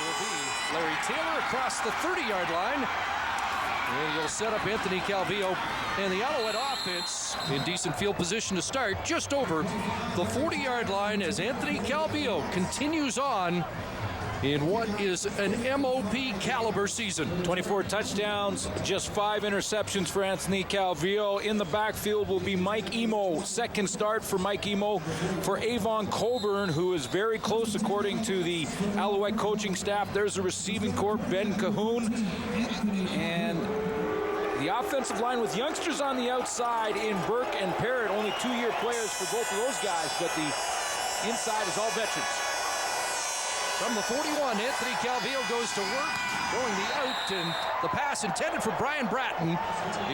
will be Larry Taylor across the 30-yard line. And you'll set up Anthony Calvillo and the Alouette offense in decent field position to start just over the 40-yard line as Anthony Calvillo continues on in what is an MOP caliber season. 24 touchdowns, just 5 interceptions for Anthony Calvillo. In the backfield will be Mike Emo. Second start for Mike Emo for Avon Coburn, who is very close according to the Alouette coaching staff. There's the receiving corps, Ben Cahoon. And the offensive line with youngsters on the outside in Burke and Parrott, only 2-year players for both of those guys, but the inside is all veterans. From the 41, Anthony Calvillo goes to work, throwing the out, and the pass intended for Brian Bratton,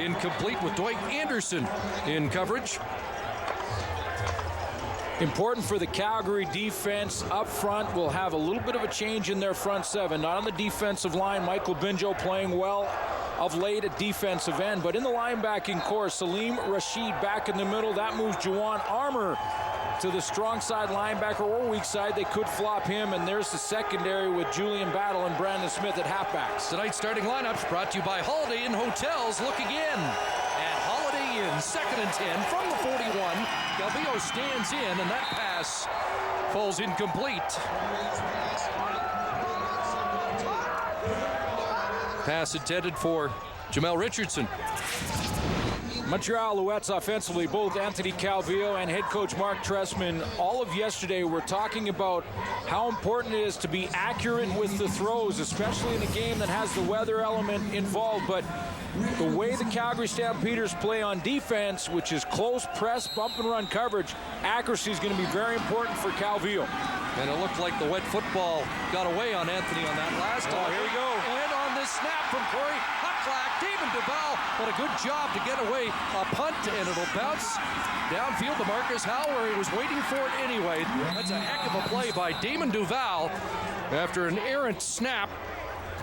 incomplete with Dwight Anderson in coverage. Important for the Calgary defense up front. Will have a little bit of a change in their front seven. Not on the defensive line. Michael Binjo playing well of late at defensive end, but in the linebacking core, Salim Rashid back in the middle. That moves Juwan Armour to the strong side linebacker or weak side. They could flop him, and there's the secondary with Julian Battle and Brandon Smith at halfbacks. Tonight's starting lineups brought to you by Holiday Inn Hotels. Look again at Holiday Inn, 2nd and 10 from the 41. Calvillo stands in, and that pass falls incomplete. Pass intended for Jamel Richardson. Montreal Alouettes offensively, both Anthony Calvillo and head coach Mark Trestman, all of yesterday were talking about how important it is to be accurate with the throws, especially in a game that has the weather element involved. But the way the Calgary Stampeders play on defense, which is close press, bump and run coverage, accuracy is going to be very important for Calvillo. And it looked like the wet football got away on Anthony on that last time. Here we go. And on this snap from Corey Hucklack, David Duval, what a good job to get away a punt, and it'll bounce downfield to Marcus Howell, where he was waiting for it anyway. That's a heck of a play by Damon Duval after an errant snap.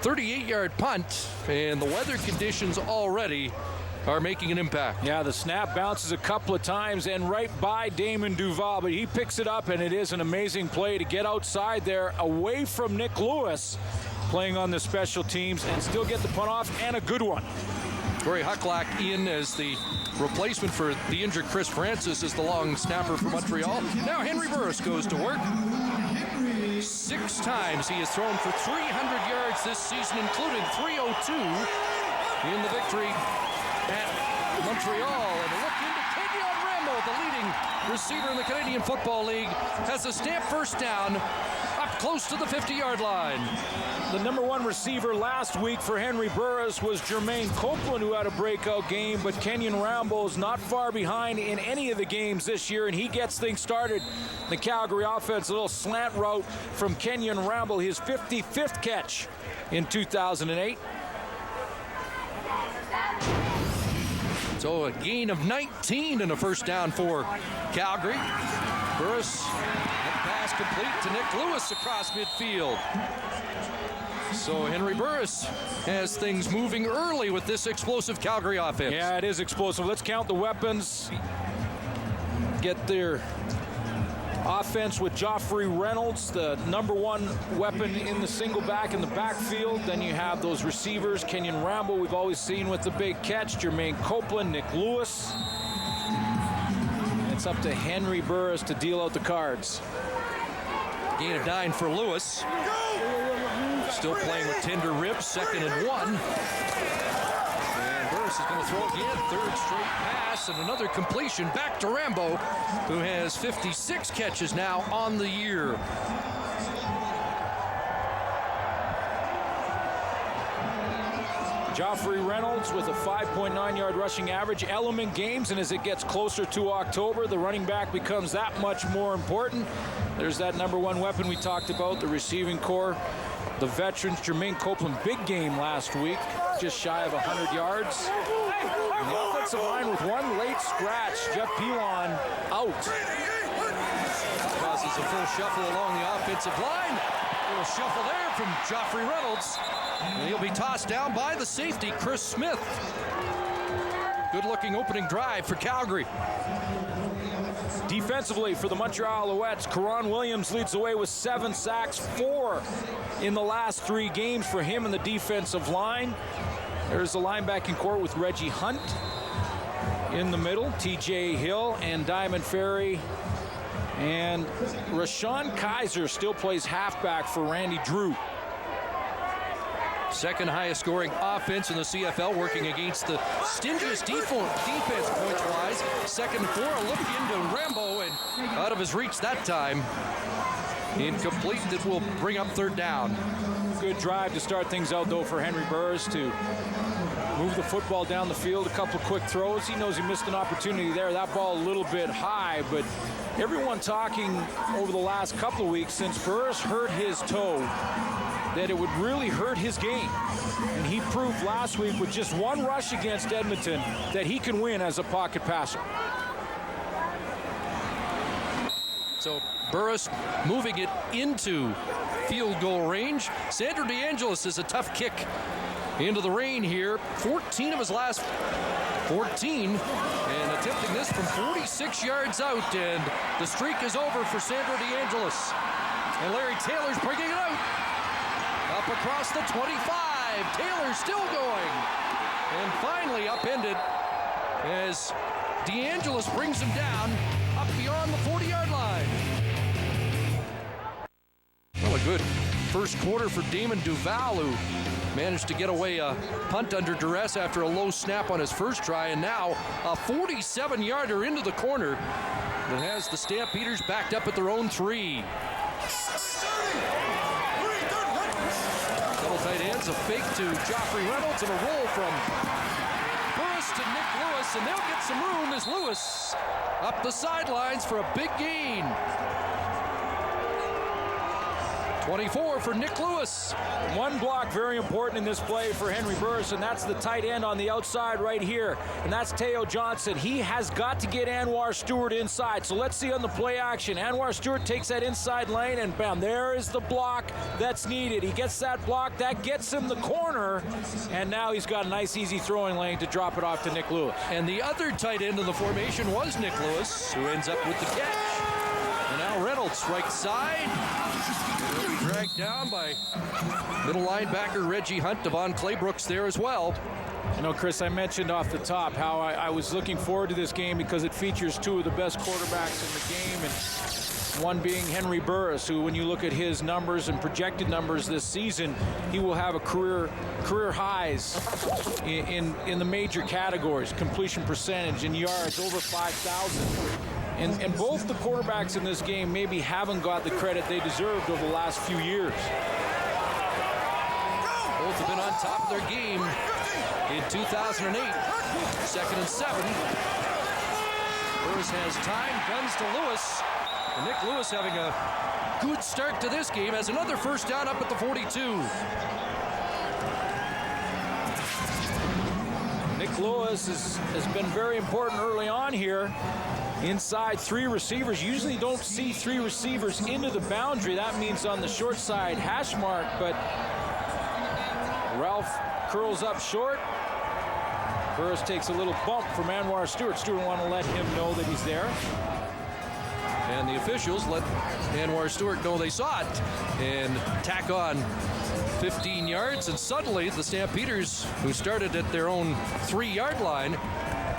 38-yard punt, and the weather conditions already are making an impact. Yeah, the snap bounces a couple of times and right by Damon Duval, but he picks it up, and it is an amazing play to get outside there away from Nick Lewis playing on the special teams and still get the punt off, and a good one. Corey Hucklack in as the replacement for the injured Chris Francis as the long snapper for Montreal. Now Henry Burris goes to work. 6 times he has thrown for 300 yards this season, including 302 in the victory at Montreal. And a look into Kenyon Rambo, the leading receiver in the Canadian Football League, has a stamp first down up close to the 50-yard line. The number 1 receiver last week for Henry Burris was Jermaine Copeland, who had a breakout game, but Kenyon Rambo is not far behind in any of the games this year, and he gets things started. The Calgary offense, a little slant route from Kenyon Rambo, his 55th catch in 2008. So a gain of 19 and a first down for Calgary. Burris, that pass complete to Nick Lewis across midfield. So Henry Burris has things moving early with this explosive Calgary offense. Yeah, it is explosive. Let's count the weapons. Get their offense with Joffrey Reynolds, the number 1 weapon in the single back in the backfield. Then you have those receivers, Kenyon Rambo, we've always seen with the big catch, Jermaine Copeland, Nick Lewis. It's up to Henry Burris to deal out the cards. Gain of 9 for Lewis. Still playing with tender ribs, 2nd and 1. And Burris is going to throw again, 3rd straight pass, and another completion back to Rambo, who has 56 catches now on the year. Joffrey Reynolds with a 5.9-yard rushing average. Element games, and as it gets closer to October, the running back becomes that much more important. There's that number 1 weapon we talked about, the receiving core. The veterans, Jermaine Copeland, big game last week, just shy of 100 yards. And the offensive line with 1 late scratch, Jeff Pilon out. Causes a full shuffle along the offensive line. A little shuffle there from Joffrey Reynolds. And he'll be tossed down by the safety, Chris Smith. Good-looking opening drive for Calgary. Defensively for the Montreal Alouettes, Karan Williams leads the way with 7 sacks, 4 in the last 3 games for him in the defensive line. There's the linebacking core with Reggie Hunt in the middle, TJ Hill and Diamond Ferry. And Rashawn Kaiser still plays halfback for Randy Drew. Second highest scoring offense in the CFL, working against the stingiest defense points-wise. 2nd and 4, a look into Rambo, and out of his reach that time. Incomplete. That will bring up 3rd down. Good drive to start things out, though, for Henry Burris to move the football down the field. A couple of quick throws. He knows he missed an opportunity there. That ball a little bit high, but everyone talking over the last couple of weeks since Burris hurt his toe that it would really hurt his game. And he proved last week with just 1 rush against Edmonton that he can win as a pocket passer. So Burris moving it into field goal range. Sandro DeAngelis is a tough kick into the rain here. 14 of his last 14, and attempting this from 46 yards out, and the streak is over for Sandro DeAngelis. And Larry Taylor's bringing it out. Up across the 25. Taylor still going. And finally upended as DeAngelis brings him down up beyond the 40-yard line. Well, a good first quarter for Damon Duval, who managed to get away a punt under duress after a low snap on his first try, and now a 47-yarder into the corner that has the Stampeders backed up at their own 3. Double tight ends, a fake to Joffrey Reynolds, and a roll from Burris to Nick Lewis, and they'll get some room as Lewis up the sidelines for a big gain. 24 for Nick Lewis. 1 block very important in this play for Henry Burris, and that's the tight end on the outside right here, and that's Teo Johnson. He has got to get Anwar Stewart inside, so let's see on the play action. Anwar Stewart takes that inside lane, and bam, there is the block that's needed. He gets that block, that gets him the corner, and now he's got a nice easy throwing lane to drop it off to Nick Lewis. And the other tight end of the formation was Nick Lewis, who ends up with the catch. And now Reynolds, right side. He'll be dragged down by middle linebacker Reggie Hunt. Devon Claybrooks there as well. You know, Chris, I mentioned off the top how I was looking forward to this game because it features 2 of the best quarterbacks in the game, and one being Henry Burris, who, when you look at his numbers and projected numbers this season, he will have a career highs in the major categories: completion percentage and yards over 5,000. And both the quarterbacks in this game maybe haven't got the credit they deserved over the last few years. Both have been on top of their game in 2008. 2nd and 7. Burris has time, guns to Lewis. And Nick Lewis having a good start to this game, has another first down up at the 42. Nick Lewis has been very important early on here. Inside 3 receivers. Usually don't see 3 receivers into the boundary. That means on the short side hash mark, but Ralph curls up short. Burris takes a little bump from Anwar Stewart. Stewart want to let him know that he's there. And the officials let Anwar Stewart know they saw it and tack on 15 yards, and suddenly the Stampeders, who started at their own 3-yard line,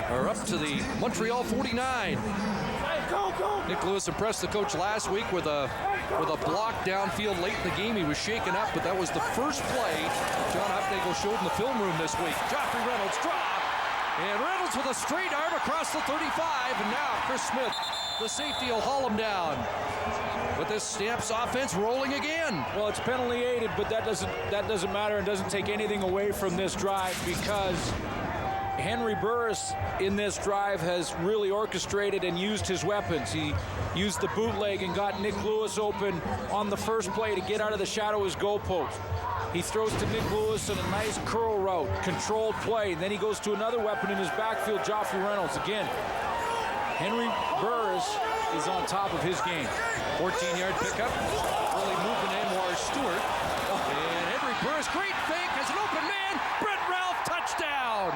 are up to the Montreal 49. Nick Lewis impressed the coach last week with a block downfield late in the game. He was shaken up, but that was the first play John Hupnagel showed in the film room this week. Joffrey Reynolds drop, and Reynolds with a straight arm across the 35, and now Chris Smith, the safety, will haul him down. But this Stamps offense rolling again. Well, it's penalty aided, but that doesn't matter and doesn't take anything away from this drive, because Henry Burris in this drive has really orchestrated and used his weapons. He used the bootleg and got Nick Lewis open on the first play to get out of the shadow of his goalpost. He throws to Nick Lewis in a nice curl route, controlled play. And then he goes to another weapon in his backfield, Joffrey Reynolds. Again, Henry Burris is on top of his game. 14-yard pickup. Early movement, Anwar Stewart. And Henry Burris, great fake, has an open man. Brett Ralph, touchdown.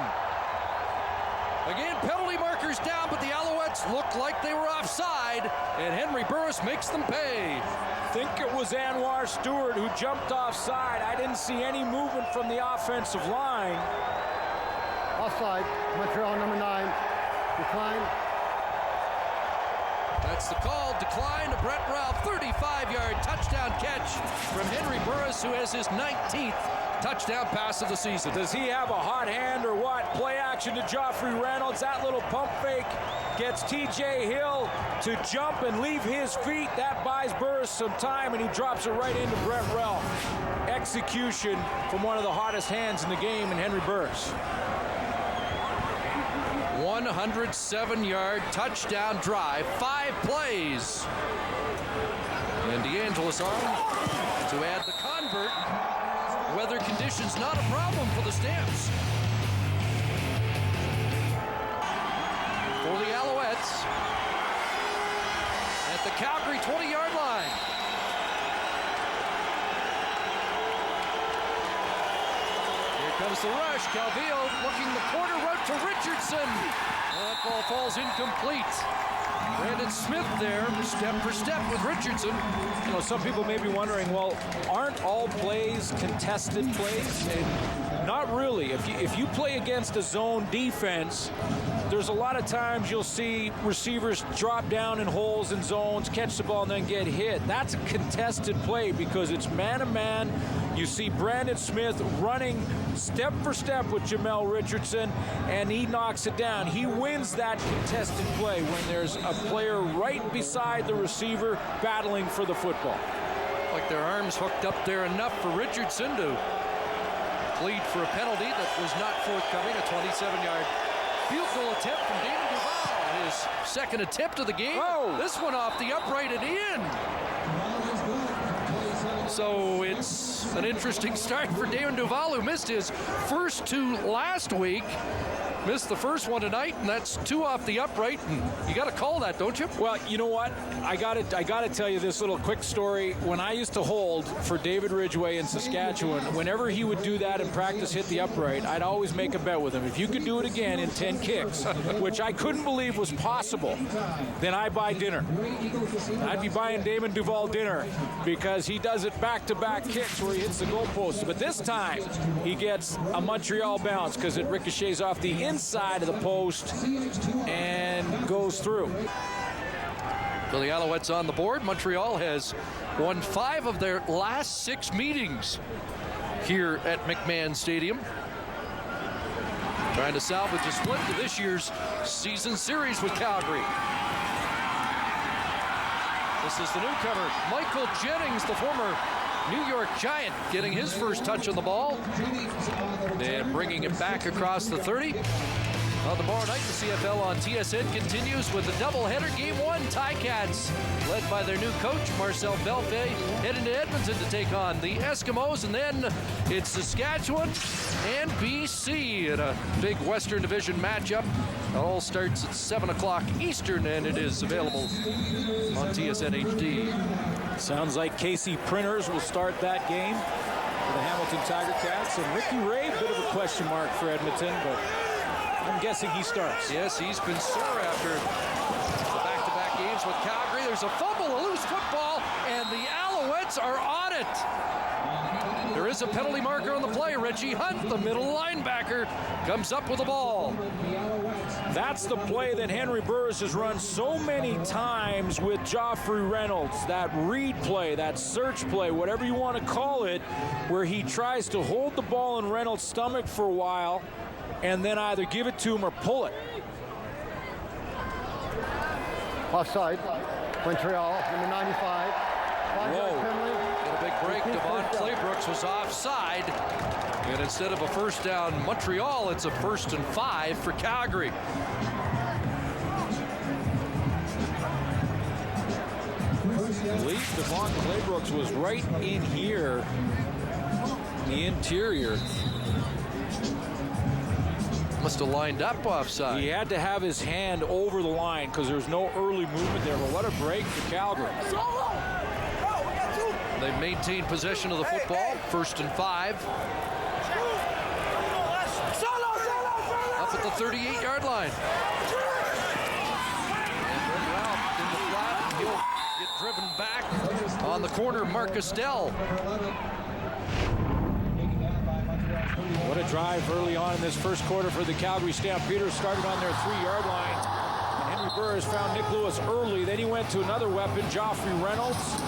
Again, penalty markers down, but the Alouettes looked like they were offside, and Henry Burris makes them pay. I think it was Anwar Stewart who jumped offside. I didn't see any movement from the offensive line. Offside, Montreal number 9, decline. That's the call. Decline to Brett Ralph. 35-yard touchdown catch from Henry Burris, who has his 19th touchdown pass of the season. Does he have a hot hand or what? Play action to Joffrey Reynolds. That little pump fake gets TJ Hill to jump and leave his feet. That buys Burris some time, and he drops it right into Brett Ralph. Execution from one of the hottest hands in the game in Henry Burris. 107-yard touchdown drive, 5 plays. And DeAngelis on to add the convert. Weather conditions not a problem for the Stamps. For the Alouettes at the Calgary 20-yard line. Here comes the rush. Calvillo looking the corner route to Richardson. That ball falls incomplete. Brandon Smith there, step for step with Richardson. You know, some people may be wondering, well, aren't all plays contested plays? And not really. If you play against a zone defense, there's a lot of times you'll see receivers drop down in holes and zones, catch the ball, and then get hit. That's a contested play because it's man-to-man. You see Brandon Smith running step for step with Jamel Richardson, and he knocks it down. He wins that contested play when there's a player right beside the receiver battling for the football. Like their arms hooked up there enough for Richardson to plead for a penalty that was not forthcoming. A 27-yard field goal attempt from Damon Duval. His second attempt of the game. Oh. This one off the upright and in. So it's an interesting start for Damon Duval, who missed his first 2 last week. Missed the first one tonight, and that's 2 off the upright. And you got to call that, don't you? Well, you know what? I got to tell you this little quick story. When I used to hold for David Ridgway in Saskatchewan, whenever he would do that and practice hit the upright, I'd always make a bet with him. If you could do it again in 10 kicks, which I couldn't believe was possible, then I buy dinner. I'd be buying Damon Duval dinner because he does it back-to-back kicks where he hits the goalpost. But this time, he gets a Montreal bounce because it ricochets off the inside of the post and goes through. So the Alouettes on the board. Montreal has won 5 of their last 6 meetings here at McMahon Stadium. Trying to salvage a split to this year's season series with Calgary. This is the newcomer, Michael Jennings, the former New York Giant, getting his first touch on the ball. And bringing it back across the 30. Tomorrow night, the CFL on TSN continues with a doubleheader. Game 1, Ticats, led by their new coach, Marcel Belfay, heading to Edmonton to take on the Eskimos. And then it's Saskatchewan and BC in a big Western Division matchup. It all starts at 7 o'clock Eastern, and it is available on TSN HD. Sounds like Casey Printers will start that game for the Hamilton Tiger Cats. And Ricky Ray, a bit of a question mark for Edmonton, but I'm guessing he starts. Yes, he's been sore after the back-to-back games with Calgary. There's a fumble, a loose football, and the Alouettes are on it. There is a penalty marker on the play. Reggie Hunt, the middle linebacker, comes up with the ball. That's the play that Henry Burris has run so many times with Joffrey Reynolds. That read play, that search play, whatever you want to call it, where he tries to hold the ball in Reynolds' stomach for a while and then either give it to him or pull it. Offside, Montreal, number 95. 5-yard penalty. Got a big break. Devon Claybrooks was offside. And instead of a first down Montreal, it's a 1st and 5 for Calgary. I believe Devon Claybrooks was right in here, the interior. Must have lined up offside. He had to have his hand over the line because there was no early movement there. But what a break for Calgary. They've maintained possession of the football. 1st and 5. Up Ralph at the 38-yard line. And Ralph in the flat, and he'll get driven back on the corner. Marcus Dell. What a drive early on in this first quarter for the Calgary Stampeders. Started on their 3-yard line. And Henry Burris found Nick Lewis early. Then he went to another weapon, Joffrey Reynolds.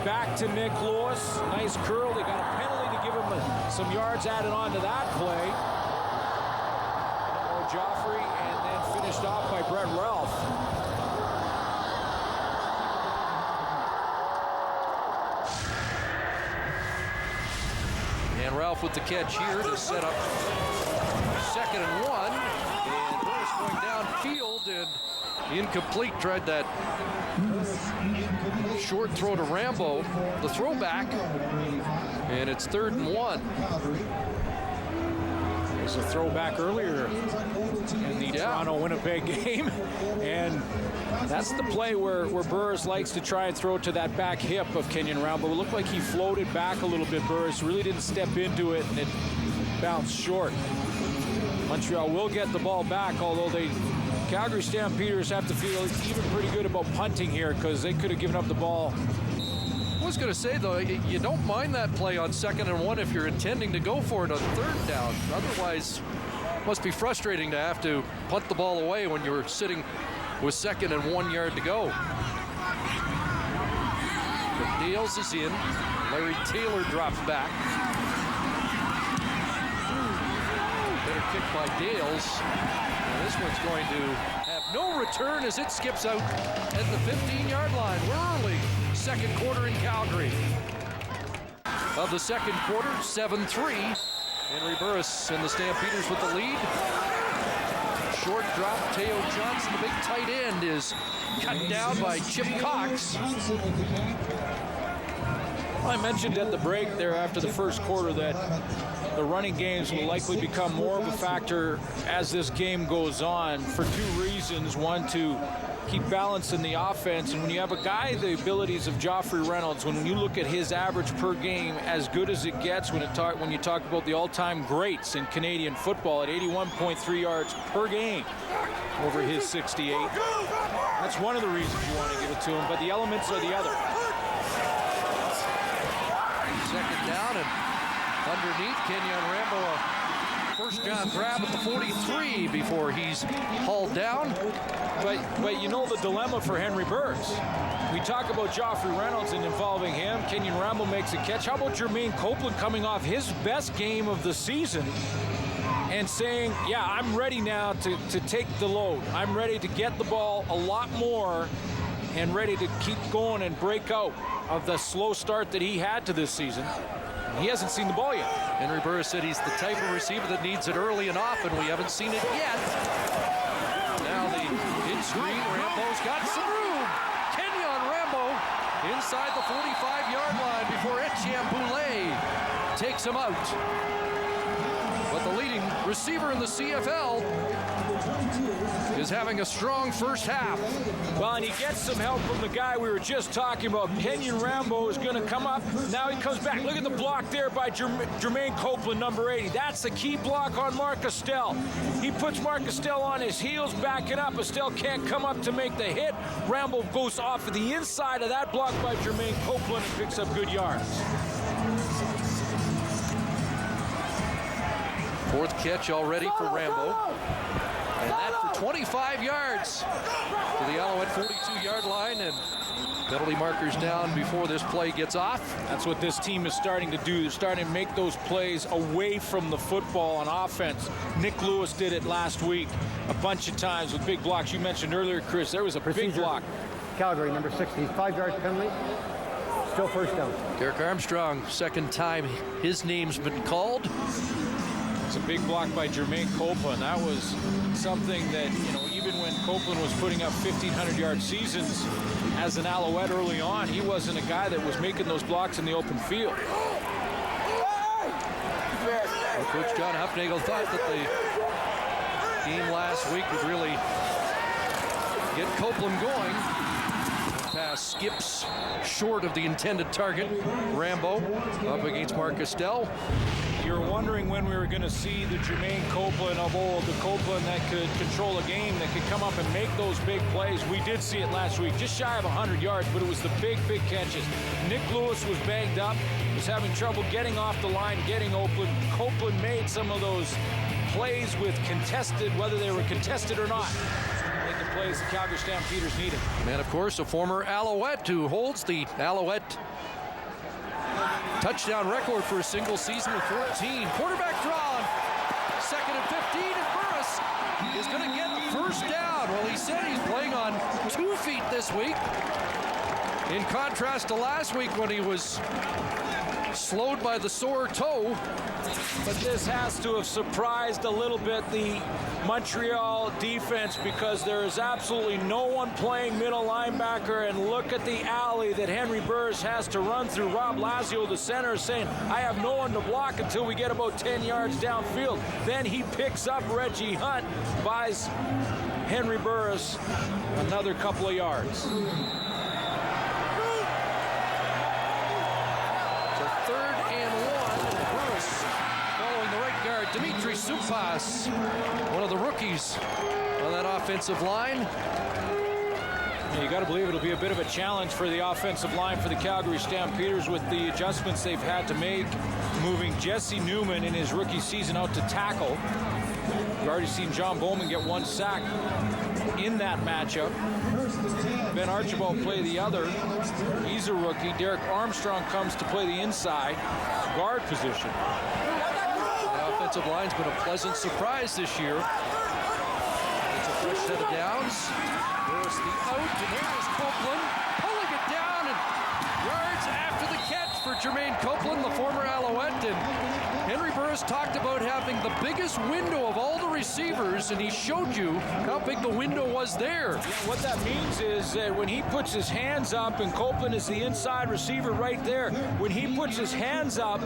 Back to Nick Lewis. Nice curl. They got a penalty to give him some yards added on to that play. Or Joffrey, and then finished off by Brett Ralph. And Ralph with the catch here to set up 2nd and 1. And Burris going downfield and incomplete. Tried that short throw to Rambo. The throwback. And it's 3rd and 1. There's a throwback earlier in the Toronto-Winnipeg game. And that's the play where Burris likes to try and throw to that back hip of Kenyon Rambo. It looked like he floated back a little bit. Burris really didn't step into it, and it bounced short. Montreal will get the ball back, although Calgary Stampeders have to feel even pretty good about punting here because they could have given up the ball. I was going to say, though, you don't mind that play on 2nd and 1 if you're intending to go for it on 3rd down. Otherwise, it must be frustrating to have to punt the ball away when you're sitting with 2nd and 1 yard to go. But Dales is in. Larry Taylor drops back. Better kick by Dales. And this one's going to have no return as it skips out at the 15-yard line. We're early. 2nd quarter in Calgary. Of the 2nd quarter, 7-3. Henry Burris and the Stampeders with the lead. Short drop, Teo Johnson, the big tight end, is cut down by Chip Cox. I mentioned at the break there after the first quarter that the running games will likely become more of a factor as this game goes on for 2 reasons. One, to keep balance in the offense, and when you have a guy the abilities of Joffrey Reynolds, when you look at his average per game, as good as it gets when you talk about the all-time greats in Canadian football at 81.3 yards per game over his 68. That's one of the reasons you want to give it to him, but the elements are the other. 2nd down, and underneath, Kenyon Rambo, a first-down grab at the 43 before he's hauled down. But you know the dilemma for Henry Burris. We talk about Joffrey Reynolds and involving him. Kenyon Rambo makes a catch. How about Jermaine Copeland coming off his best game of the season and saying, yeah, I'm ready now to take the load. I'm ready to get the ball a lot more and ready to keep going and break out of the slow start that he had to this season. He hasn't seen the ball yet. Henry Burris said he's the type of receiver that needs it early and often. We haven't seen it yet. Now the in-screen, Rambo's got some room. Kenyon Rambo inside the 45-yard line before Etienne Boulay takes him out. But the leading receiver in the CFL is having a strong first half. Well, and he gets some help from the guy we were just talking about. Kenyon Rambo is going to come up. Now he comes back. Look at the block there by Jermaine Copeland, number 80. That's the key block on Mark Estelle. He puts Mark Estelle on his heels, backing up. Estelle can't come up to make the hit. Rambo goes off of the inside of that block by Jermaine Copeland and picks up good yards. 4th catch already for Rambo. And that for 25 yards to the Alouette 42-yard line, and penalty markers down before this play gets off. That's what this team is starting to do. They're starting to make those plays away from the football on offense. Nick Lewis did it last week a bunch of times with big blocks. You mentioned earlier, Chris, there was a big block. Calgary, number 60, 5-yard penalty. Still first down. Derek Armstrong, 2nd time his name's been called. It's a big block by Jermaine Copeland. That was something that, even when Copeland was putting up 1,500-yard seasons as an Alouette early on, he wasn't a guy that was making those blocks in the open field. Well, Coach John Hufnagel thought that the game last week would really get Copeland going. Pass skips short of the intended target. Rambo up against Mark Estelle. You're wondering when we were going to see the Jermaine Copeland of old, the Copeland that could control a game, that could come up and make those big plays. We did see it last week, just shy of 100 yards, but it was the big catches. Nick Lewis was banged up, was having trouble getting off the line, getting open. Copeland made some of those plays with contested, whether they were contested or not. Making plays the Calgary Stampeders needed. And of course, a former Alouette who holds the Alouette touchdown record for a single season with 14. Quarterback drawn. 2nd and 15, and Burris is going to get the first down. Well, he said he's playing on 2 feet this week, in contrast to last week when he was slowed by the sore toe. But this has to have surprised a little bit the Montreal defense, because there is absolutely no one playing middle linebacker. And look at the alley that Henry Burris has to run through. Rob Lazio, the center, is saying, I have no one to block until we get about 10 yards downfield. Then he picks up Reggie Hunt, buys Henry Burris another couple of yards. So 3rd and 1, and Burris following the right guard, Dimitri Supas, one of the rookies on that offensive line. You got to believe it'll be a bit of a challenge for the offensive line for the Calgary Stampeders with the adjustments they've had to make, moving Jesse Newman in his rookie season out to tackle. We've already seen John Bowman get 1 sack in that matchup. Ben Archibald play the other. He's a rookie. Derek Armstrong comes to play the inside guard position. The offensive line's been a pleasant surprise this year. It's a fresh set of downs. There's the out, and there is Copeland pulling it down, and yards after the catch for Jermaine Copeland, the former Alouette. And Henry Burris talked about having the biggest window of all the receivers, and he showed you how big the window was there. What that means is that when he puts his hands up, and Copeland is the inside receiver right there, when he puts his hands up,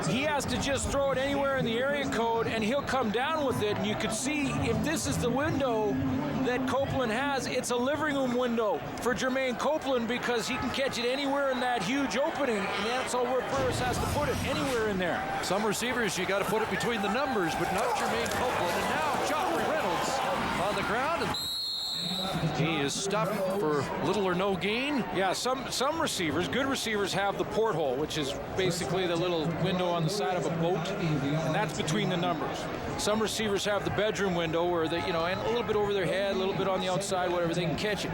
he has to just throw it anywhere in the area code, and he'll come down with it. And you could see, if this is the window that Copeland has, it's a living room window for Jermaine Copeland, because he can catch it anywhere in that huge opening, and that's all where Burris has to put it, anywhere in there. Some receivers, you got to put it between the numbers, but not Jermaine Copeland. And now Joffrey Reynolds on the ground, and he is stopped for little or no gain. Yeah, some receivers, good receivers, have the porthole, which is basically the little window on the side of a boat, and that's between the numbers. Some receivers have the bedroom window where they, and a little bit over their head, a little bit on the outside, whatever, they can catch it.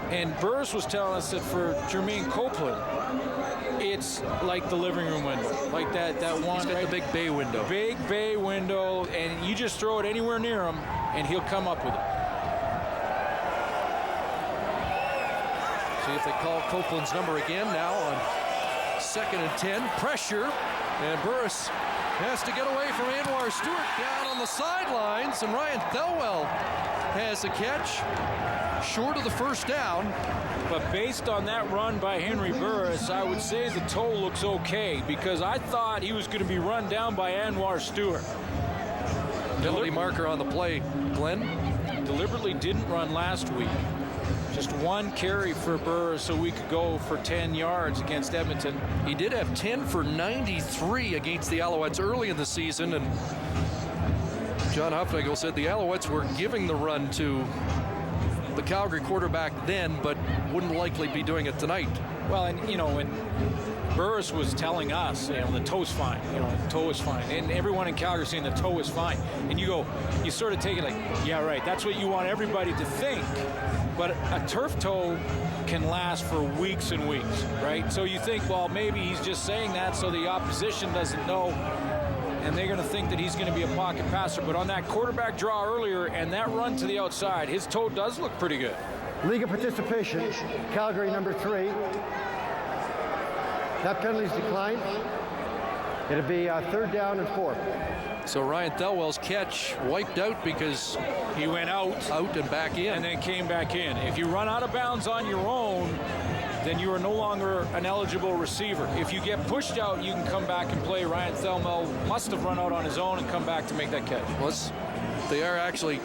And Burris was telling us that for Jermaine Copeland, it's like the living room window, like that one. He's got right, the big bay window. Big bay window, and you just throw it anywhere near him, and he'll come up with it. See if they call Copeland's number again now on 2nd and 10. Pressure, and Burris has to get away from Anwar Stewart down on the sidelines, and Ryan Thelwell has a catch short of the first down. But based on that run by Henry Burris, I would say the toe looks okay, because I thought he was going to be run down by Anwar Stewart. Penalty marker on the play, Glenn. Deliberately didn't run last week. Just 1 carry for Burris a week ago for 10 yards against Edmonton. He did have 10 for 93 against the Alouettes early in the season, and John Hufnagel said the Alouettes were giving the run to the Calgary quarterback then, but wouldn't likely be doing it tonight. Well, and when Burris was telling us, the toe's fine, the toe is fine, and everyone in Calgary saying the toe is fine, and you sort of take it like, yeah, right, that's what you want everybody to think. But a turf toe can last for weeks and weeks, right? So you think, well, maybe he's just saying that so the opposition doesn't know, and they're going to think that he's going to be a pocket passer. But on that quarterback draw earlier and that run to the outside, his toe does look pretty good. League of participation, Calgary number 3. That penalty's declined. It'll be 3rd down and 4. So Ryan Thelwell's catch wiped out because he went out and back in. And then came back in. If you run out of bounds on your own, then you are no longer an eligible receiver. If you get pushed out, you can come back and play. Ryan Thelwell must have run out on his own and come back to make that catch. They are actually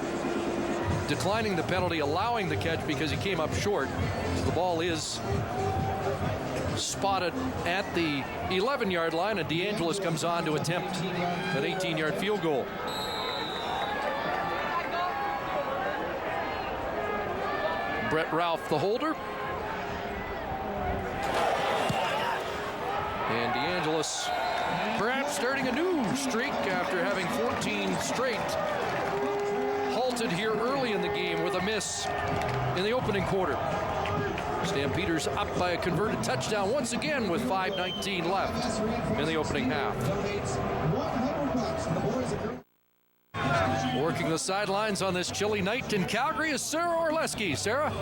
declining the penalty, allowing the catch because he came up short. So the ball is spotted at the 11-yard line, and DeAngelis comes on to attempt an 18-yard field goal. Brett Ralph, the holder. And DeAngelis perhaps starting a new streak after having 14 straight. Halted here early in the game with a miss in the opening quarter. Stampeders up by a converted touchdown once again with 5:19 left in the opening half. Working the sidelines on this chilly night in Calgary is Sarah Orleski. Sarah?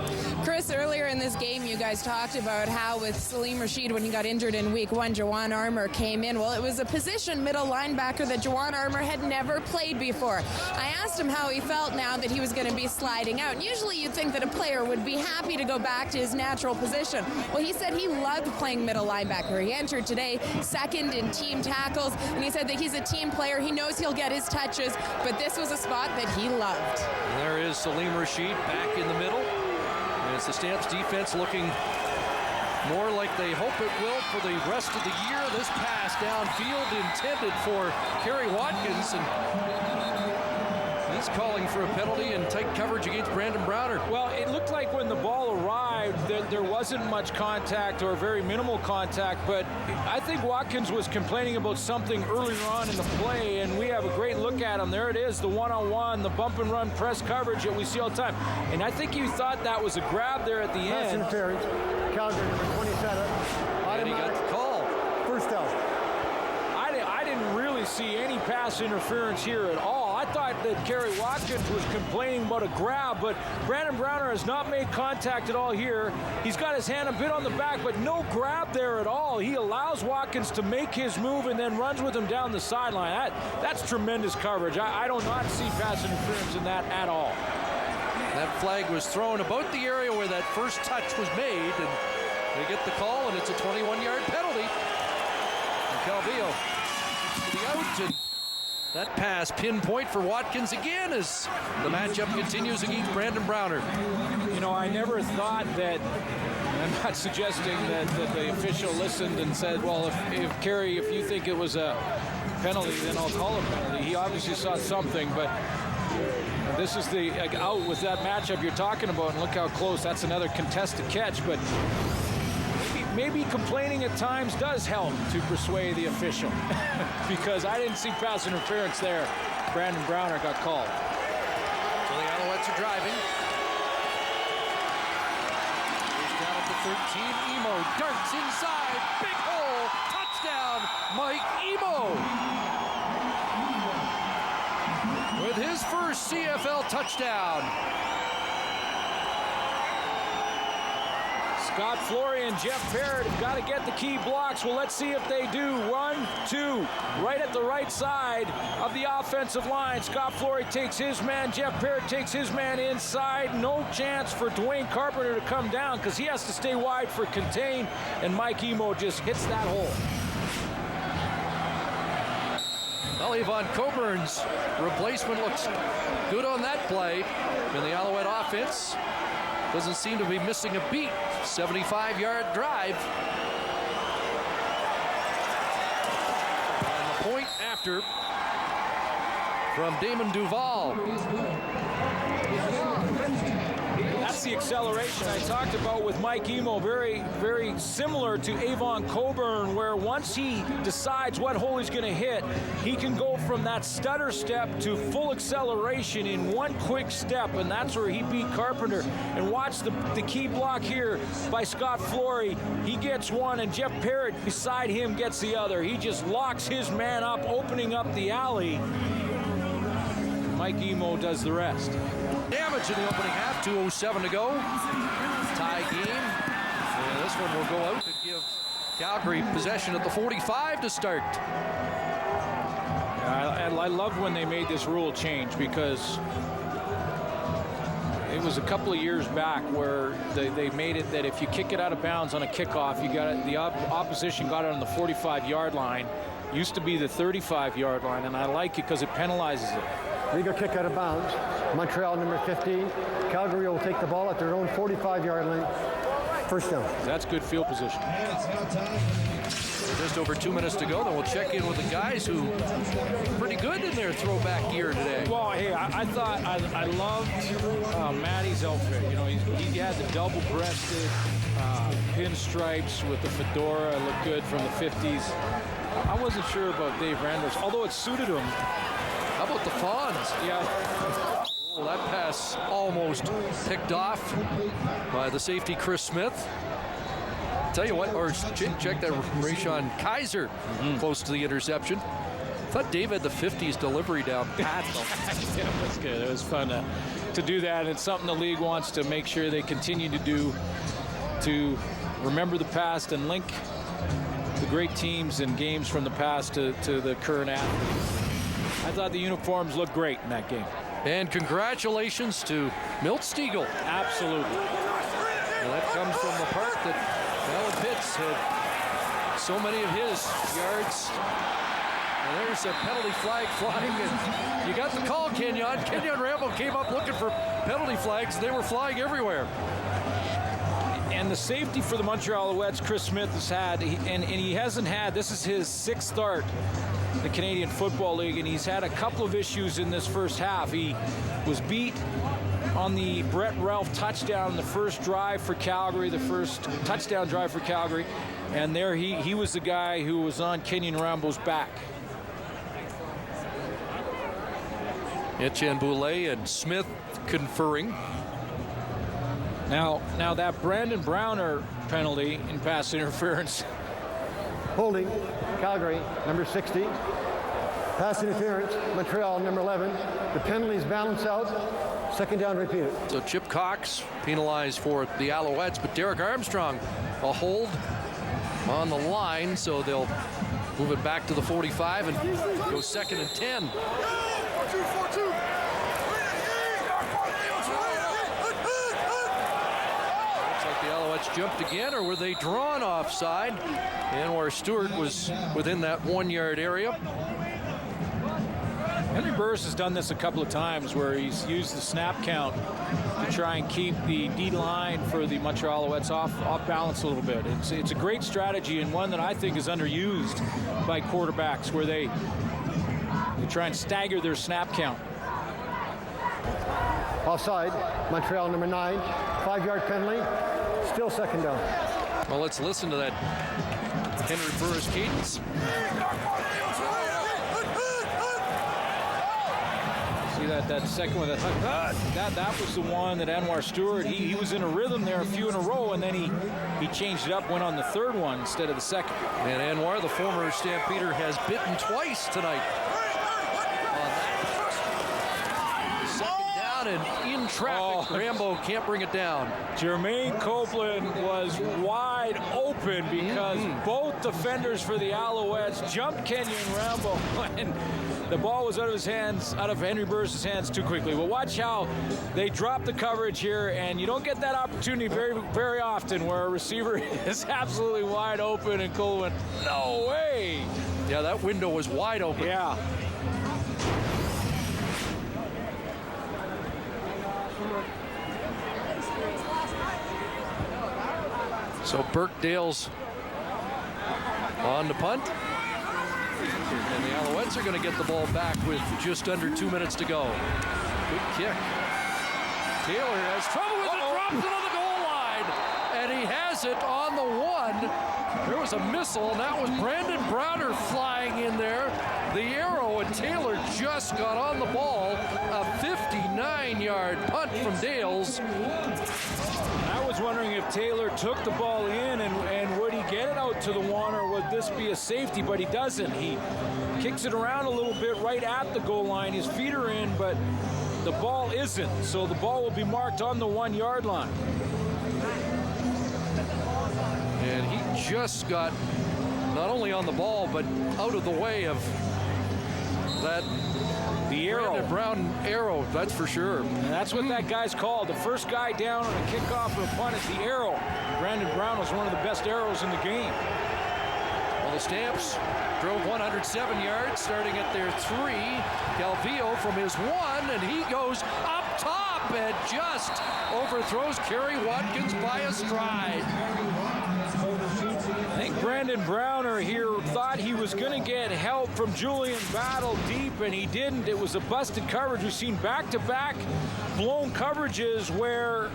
Chris, earlier in this game, you guys talked about how with Salim Rashid, when he got injured in week 1, Juwan Armour came in. Well, it was a position middle linebacker that Juwan Armour had never played before. I asked him how he felt now that he was going to be sliding out. And usually you'd think that a player would be happy to go back to his natural position. Well, he said he loved playing middle linebacker. He entered today second in team tackles, and he said that he's a team player. He knows he'll get his touches, but this was a spot that he loved. And there is Salim Rashid back in the middle. And it's the Stamps defense looking more like they hope it will for the rest of the year. This pass downfield intended for Kerry Watkins, and he's calling for a penalty and tight coverage against Brandon Browner. Well, it looked like when the ball arrived that there wasn't much contact or very minimal contact, but I think Watkins was complaining about something earlier on in the play, and we have a great look at him. There it is, the one-on-one, the bump and run press coverage that we see all the time. And I think you thought that was a grab there at the Pass end. interference. Calgary, number 27. And he got the call. First down. I didn't really see any pass interference here at all. I thought that Kerry Watkins was complaining about a grab, but Brandon Browner has not made contact at all here. He's got his hand a bit on the back, but no grab there at all. He allows Watkins to make his move and then runs with him down the sideline. That's tremendous coverage. I do not see pass interference in that at all. That flag was thrown about the area where that first touch was made, and they get the call, and it's a 21-yard penalty. And Calvillo to the out, and that pass pinpoint for Watkins again as the matchup continues against Brandon Browner. You know, I never thought that, and I'm not suggesting that the official listened and said, well, if Kerry, if you think it was a penalty, then I'll call it a penalty. He obviously saw something, but this is the out with that matchup you're talking about, and look how close. That's another contested catch, but maybe complaining at times does help to persuade the official because I didn't see pass interference there. Brandon Browner got called. So the Alouettes are driving. He's down at the 13. Emo darts inside. Big hole. Touchdown. Mike Emo. With his first CFL touchdown. Scott Flory and Jeff Parrott have got to get the key blocks. Well, let's see if they do. 1, 2, right at the right side of the offensive line. Scott Flory takes his man. Jeff Parrott takes his man inside. No chance for Dwayne Carpenter to come down because he has to stay wide for contain, and Mike Emo just hits that hole. Well, Yvonne Coburn's replacement looks good on that play, and the Alouette offense doesn't seem to be missing a beat. 75-yard drive. And the point after from Damon Duval. That's the acceleration I talked about with Mike Emo. Very, very similar to Avon Coburn, where once he decides what hole he's going to hit, he can go from that stutter step to full acceleration in one quick step, and that's where he beat Carpenter. And watch the key block here by Scott Flory. He gets one, and Jeff Parrott beside him gets the other. He just locks his man up, opening up the alley. Mike Emo does the rest. Damage in the opening half, 2:07 to go. Tie game. And this one will go out and give Calgary possession at the 45 to start. I love when they made this rule change because it was a couple of years back where they made it that if you kick it out of bounds on a kickoff, you got it, the opposition got it on the 45-yard line. Used to be the 35-yard line, and I like it because it penalizes it. Legal kick out of bounds. Montreal, number 15. Calgary will take the ball at their own 45-yard line. First down. That's good field position. Just over 2 minutes to go, then we'll check in with the guys who are pretty good in their throwback gear today. Well, hey, I thought I loved Matty's outfit. You know, he had the double-breasted pinstripes with the fedora. It looked good from the 50s. I wasn't sure about Dave Randall's, although it suited him. How about the Fawns? Yeah. Well, that pass almost picked off by the safety Chris Smith. Tell you what, or check that Rashawn Kaiser close to the interception. I thought Dave had the 50s delivery down pat. Yeah, it was good. It was fun to do that. It's something the league wants to make sure they continue to do, to remember the past and link the great teams and games from the past to the current athletes. I thought the uniforms looked great in that game. And congratulations to Milt Stiegel. Absolutely. And that comes from the park that Alan Pitts had so many of his yards. And there's a penalty flag flying, and you got the call, Kenyon. Kenyon Rambo came up looking for penalty flags. They were flying everywhere. And the safety for the Montreal Alouettes, Chris Smith, has had, and he hasn't had, this is his 6th start in the Canadian Football League, and he's had a couple of issues in this first half. He was beat on the Brett Ralph touchdown, the first drive for Calgary, the first touchdown drive for Calgary, and there he was the guy who was on Kenyon Rambo's back. Etienne Boulay and Smith conferring. Now that Brandon Browner penalty in pass interference. Holding, Calgary, number 60. Pass interference, Montreal, number 11. The penalties balance out. Second down, repeated. So Chip Cox penalized for the Alouettes, but Derek Armstrong a hold on the line, so they'll move it back to the 45 and go 2nd and 10. Jumped again, or were they drawn offside? Anwar Stewart was within that 1 yard area. Henry Burris has done this a couple of times where he's used the snap count to try and keep the D line for the Montreal Alouettes off balance a little bit. It's a great strategy, and one that I think is underused by quarterbacks, where they try and stagger their snap count. Offside, Montreal, number 9. 5-yard penalty. Still second down. Well, let's listen to that Henry Burris cadence. See that second one, that was the one that Anwar Stewart, he was in a rhythm there, a few in a row, and then he changed it up, went on the third one instead of the second. And Anwar, the former Stampeder, has bitten twice tonight. And in traffic, Rambo can't bring it down. Jermaine Copeland was wide open because both defenders for the Alouettes jumped Kenyon Rambo, and the ball was out of his hands, out of Henry Burris' hands too quickly. Well, watch how they drop the coverage here, and you don't get that opportunity very, very often where a receiver is absolutely wide open, and Cole went, no way. Yeah, that window was wide open. Yeah. So Burkdale's on the punt. And the Alouettes are going to get the ball back with just under 2 minutes to go. Good kick. Taylor has trouble with it, drops it on the goal line. And he has it on the 1. There was a missile, and that was Brandon Browner flying in there. The arrow, and Taylor just got on the ball. A 59-yard punt from Dales. I was wondering if Taylor took the ball in and would he get it out to the 1, or would this be a safety, but he doesn't. He kicks it around a little bit right at the goal line. His feet are in, but the ball isn't. So the ball will be marked on the 1 yard line. And he just got not only on the ball, but out of the way of that The arrow. Brandon Brown arrow, that's for sure. And that's what that guy's called. The first guy down on a kickoff or a punt is the arrow. Brandon Brown was one of the best arrows in the game. Well, the Stamps drove 107 yards, starting at their 3. Calvillo from his 1, and he goes up top. up and just overthrows Kerry Watkins by a stride. I think Brandon Browner here thought he was going to get help from Julian Battle deep, and he didn't. It was a busted coverage. We've seen back-to-back blown coverages where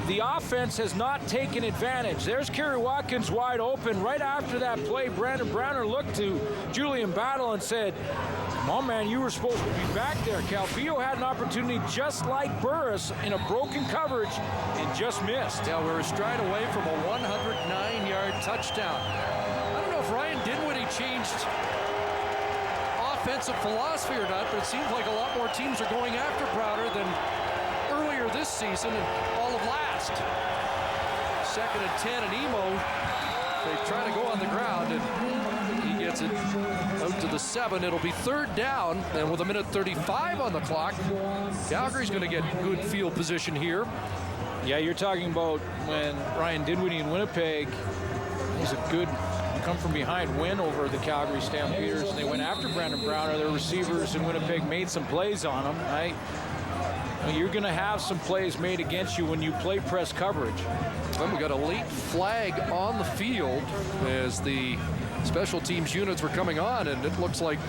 the offense has not taken advantage. There's Kerry Watkins wide open. Right after that play, Brandon Browner looked to Julian Battle and said, "Come on, man, you were supposed to be back there." Calvillo had an opportunity just like Burris in a broken coverage and just missed. Yeah, we're a stride away from a 109-yard touchdown. I don't know if Ryan Dinwiddie changed offensive philosophy or not, but it seems like a lot more teams are going after Browner than earlier this season and all of last. 2nd and 10, and Emo, they try to go on the ground, and he gets it out to the 7. It'll be 3rd down, and with 1:35 on the clock, Calgary's going to get good field position here. Yeah, you're talking about when Ryan Dinwiddie in Winnipeg, he's a good come-from-behind win over the Calgary Stampeders, and they went after Brandon Browner. Their receivers in Winnipeg made some plays on him, right? You're going to have some plays made against you when you play press coverage. Then we got a late flag on the field as the special teams units were coming on, and it looks like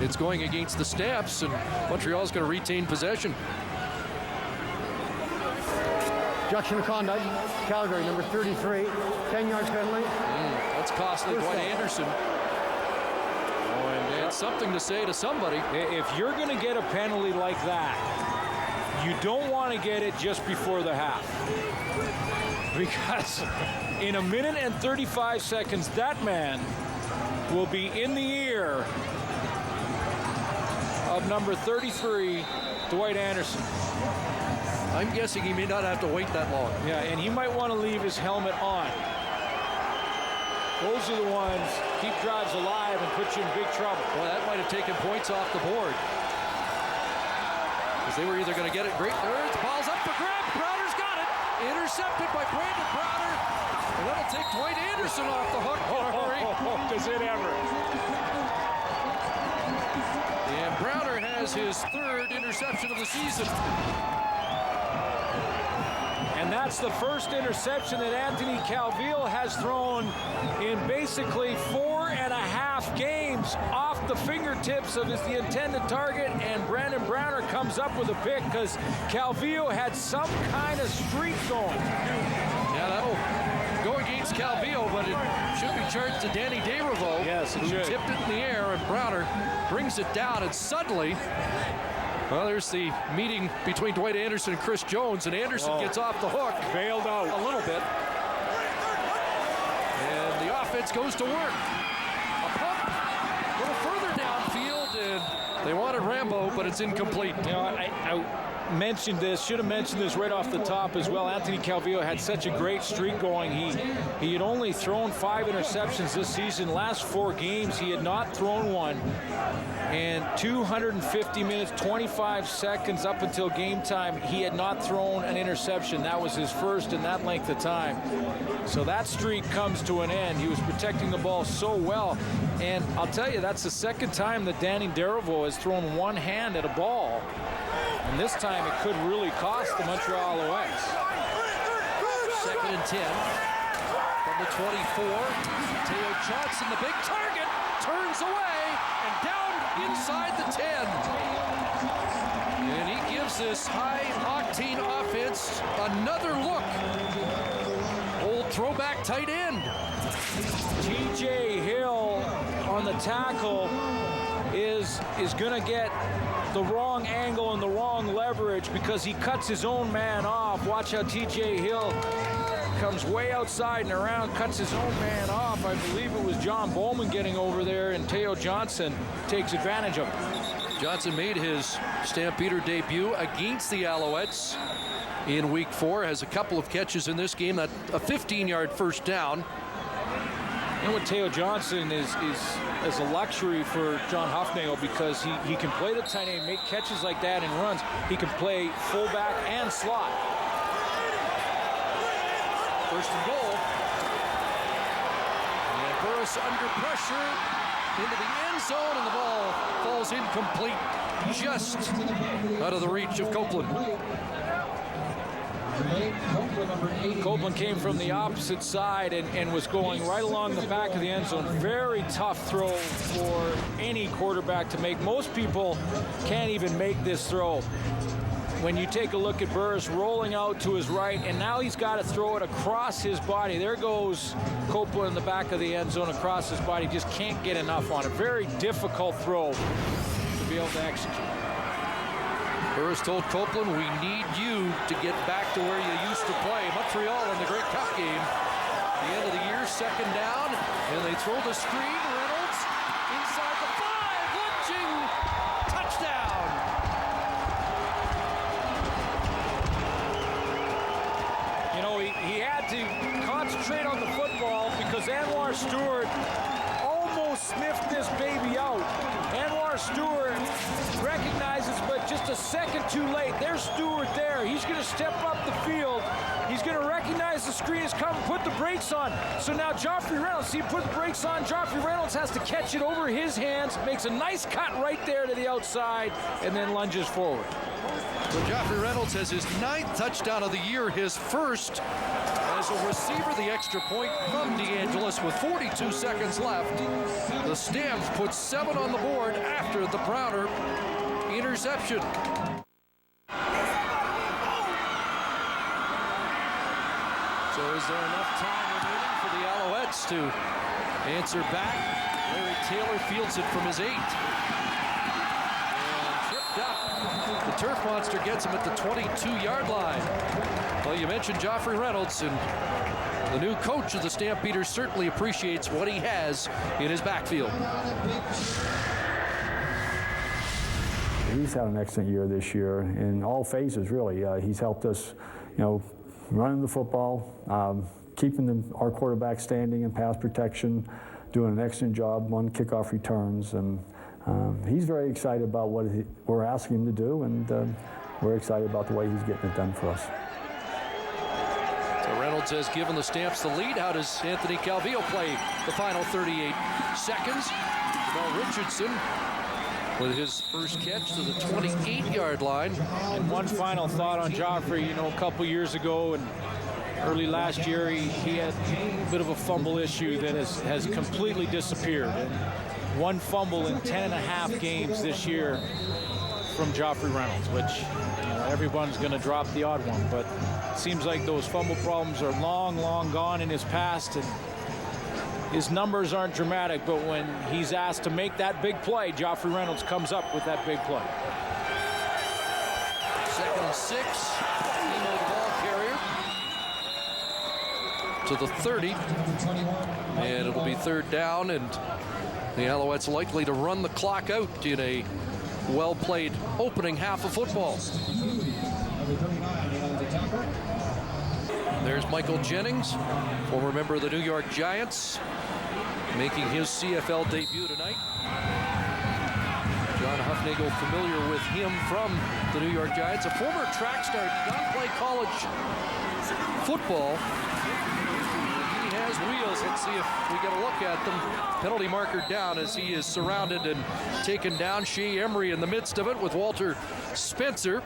it's going against the Stamps, and Montreal's going to retain possession. Objection to conduct. Calgary, number 33, 10-yard penalty. That's costly. Dwight Anderson. And something to say to somebody. If you're going to get a penalty like that, you don't want to get it just before the half. Because in 1:35 seconds, that man will be in the ear of number 33, Dwight Anderson. I'm guessing he may not have to wait that long. Yeah, and he might want to leave his helmet on. Those are the ones keep drives alive and put you in big trouble. Well, that might have taken points off the board. Because they were either going to get it great. There, the ball's up for grabs. Browner's got it. Intercepted by Brandon Browner. And that'll take Dwight Anderson off the hook. Does it ever? And Browner has his 3rd interception of the season. And that's the first interception that Anthony Calvillo has thrown in basically 4.5 games off the fingertips of the intended target, and Brandon Browner comes up with a pick because Calvillo had some kind of streak going. Yeah, that'll go against Calvillo, but it should be charged to Danny Derevo. Yes, it who should. tipped it in the air, and Browner brings it down, and suddenly, well, there's the meeting between Dwight Anderson and Chris Jones, and Anderson gets off the hook. Bailed out a little bit. And the offense goes to work. A pump, a little further downfield, and they wanted Rambo, but it's incomplete. You know, I mentioned this, should have mentioned this right off the top as well. Anthony Calvillo had such a great streak going. He had only thrown 5 interceptions this season. Last 4 games, he had not thrown one. And 250 minutes, 25 seconds up until game time, he had not thrown an interception. That was his first in that length of time. So that streak comes to an end. He was protecting the ball so well. And I'll tell you, that's the 2nd time that Danny Derevo has thrown one hand at a ball. And this time it could really cost the Montreal Alouettes. 2nd and 10 from the 24. Teo Johnson, the big target, turns away and down inside the 10. And he gives this high-octane offense another look. Old throwback tight end. TJ Hill on the tackle is going to get the wrong angle and the wrong leverage because he cuts his own man off. Watch how TJ Hill comes way outside and around, cuts his own man off. I believe it was John Bowman getting over there, and Teo Johnson takes advantage of it. Johnson made his Stampeder debut against the Alouettes in Week 4. Has a couple of catches in this game. That a 15-yard first down. And with Teo Johnson is a luxury for John Hufnagle because he can play the tight end, make catches like that and runs. He can play fullback and slot. First and goal. And Burris under pressure into the end zone, and the ball falls incomplete, just out of the reach of Copeland. Copeland came from the opposite side and was going right along the back of the end zone. Very tough throw for any quarterback to make. Most people can't even make this throw. When you take a look at Burris rolling out to his right, and now he's got to throw it across his body. There goes Copeland in the back of the end zone across his body. Just can't get enough on it. Very difficult throw to be able to execute. Burris told Copeland, we need you to get back to where you used to play. Montreal in the Great Cup game. The end of the year, second down, and they throw the screen. Reynolds inside the 5, lunging, touchdown. You know, he had to concentrate on the football because Anwar Stewart almost sniffed this baby out. Anwar Stewart recognizes, but just a second too late. There's Stewart there. He's going to step up the field. He's going to recognize the screen is coming, put the brakes on. So now Joffrey Reynolds, see, put the brakes on. Joffrey Reynolds has to catch it over his hands, makes a nice cut right there to the outside, and then lunges forward. So Joffrey Reynolds has his 9th touchdown of the year, his first as a receiver. The extra point from DeAngelis with 42 seconds left. The Stamps put 7 on the board after the Browner interception. So is there enough time remaining for the Alouettes to answer back? Larry Taylor fields it from his 8. And tripped up. The Turf Monster gets him at the 22-yard line. Well, you mentioned Joffrey Reynolds, and the new coach of the Stampeders certainly appreciates what he has in his backfield. He's had an excellent year this year in all phases, really. He's helped us, running the football, keeping our quarterback standing in pass protection, doing an excellent job on kickoff returns, and he's very excited about what we're asking him to do, and we're excited about the way he's getting it done for us. So Reynolds has given the Stamps the lead. How does Anthony Calvillo play the final 38 seconds? Well, Richardson with his first catch to the 28-yard line. And one final thought on Joffrey. A couple years ago and early last year, he had a bit of a fumble issue that has completely disappeared. And one fumble in 10.5 games this year from Joffrey Reynolds, which everyone's going to drop the odd one. But it seems like those fumble problems are long, long gone in his past. And his numbers aren't dramatic, but when he's asked to make that big play, Joffrey Reynolds comes up with that big play. 2nd and 6. Emo the ball carrier to the 30. And it'll be 3rd down, and the Alouettes likely to run the clock out in a well-played opening half of football. There's Michael Jennings, former member of the New York Giants, making his CFL debut tonight. John Huffnagel, familiar with him from the New York Giants, a former track star, did not play college football. He has wheels. Let's see if we get a look at them. Penalty marker down as he is surrounded and taken down. Shea Emery in the midst of it with Walter Spencer.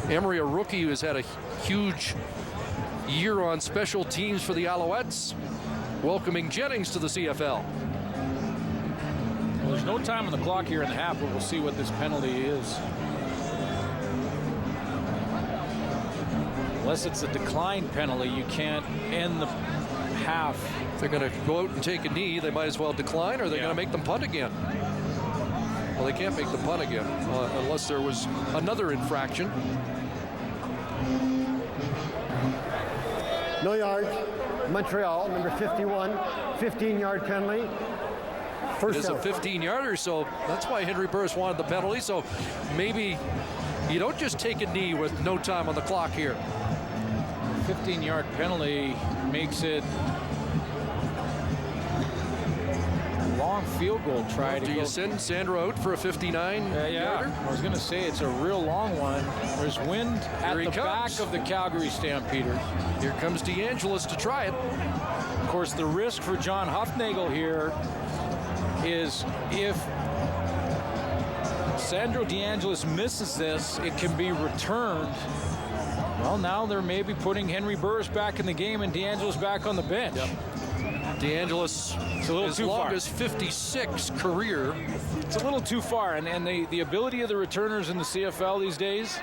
Emery, a rookie who has had a huge year on special teams for the Alouettes, welcoming Jennings to the CFL. Well, there's no time on the clock here in the half, but we'll see what this penalty is. Unless it's a decline penalty, you can't end the half. If they're going to go out and take a knee, they might as well decline, or they're going to make them punt again. Well, they can't make the punt again unless there was another infraction. No yards. Montreal, number 51, 15-yard penalty. It is a 15-yarder, so that's why Henry Burris wanted the penalty. So maybe you don't just take a knee with no time on the clock here. 15-yard penalty makes it a long field goal try to go. Do you send Sandro out for a 59-yarder? Yeah, I was going to say it's a real long one. There's wind at the back of the Calgary Stampeders. Here comes DeAngelis to try it. Of course, the risk for John Huffnagel here is if Sandro DeAngelis misses this, it can be returned. Well, now they're maybe putting Henry Burris back in the game and DeAngelis back on the bench. Yep. DeAngelis, as long far. as 56 career. It's a little too far, and the ability of the returners in the CFL these days,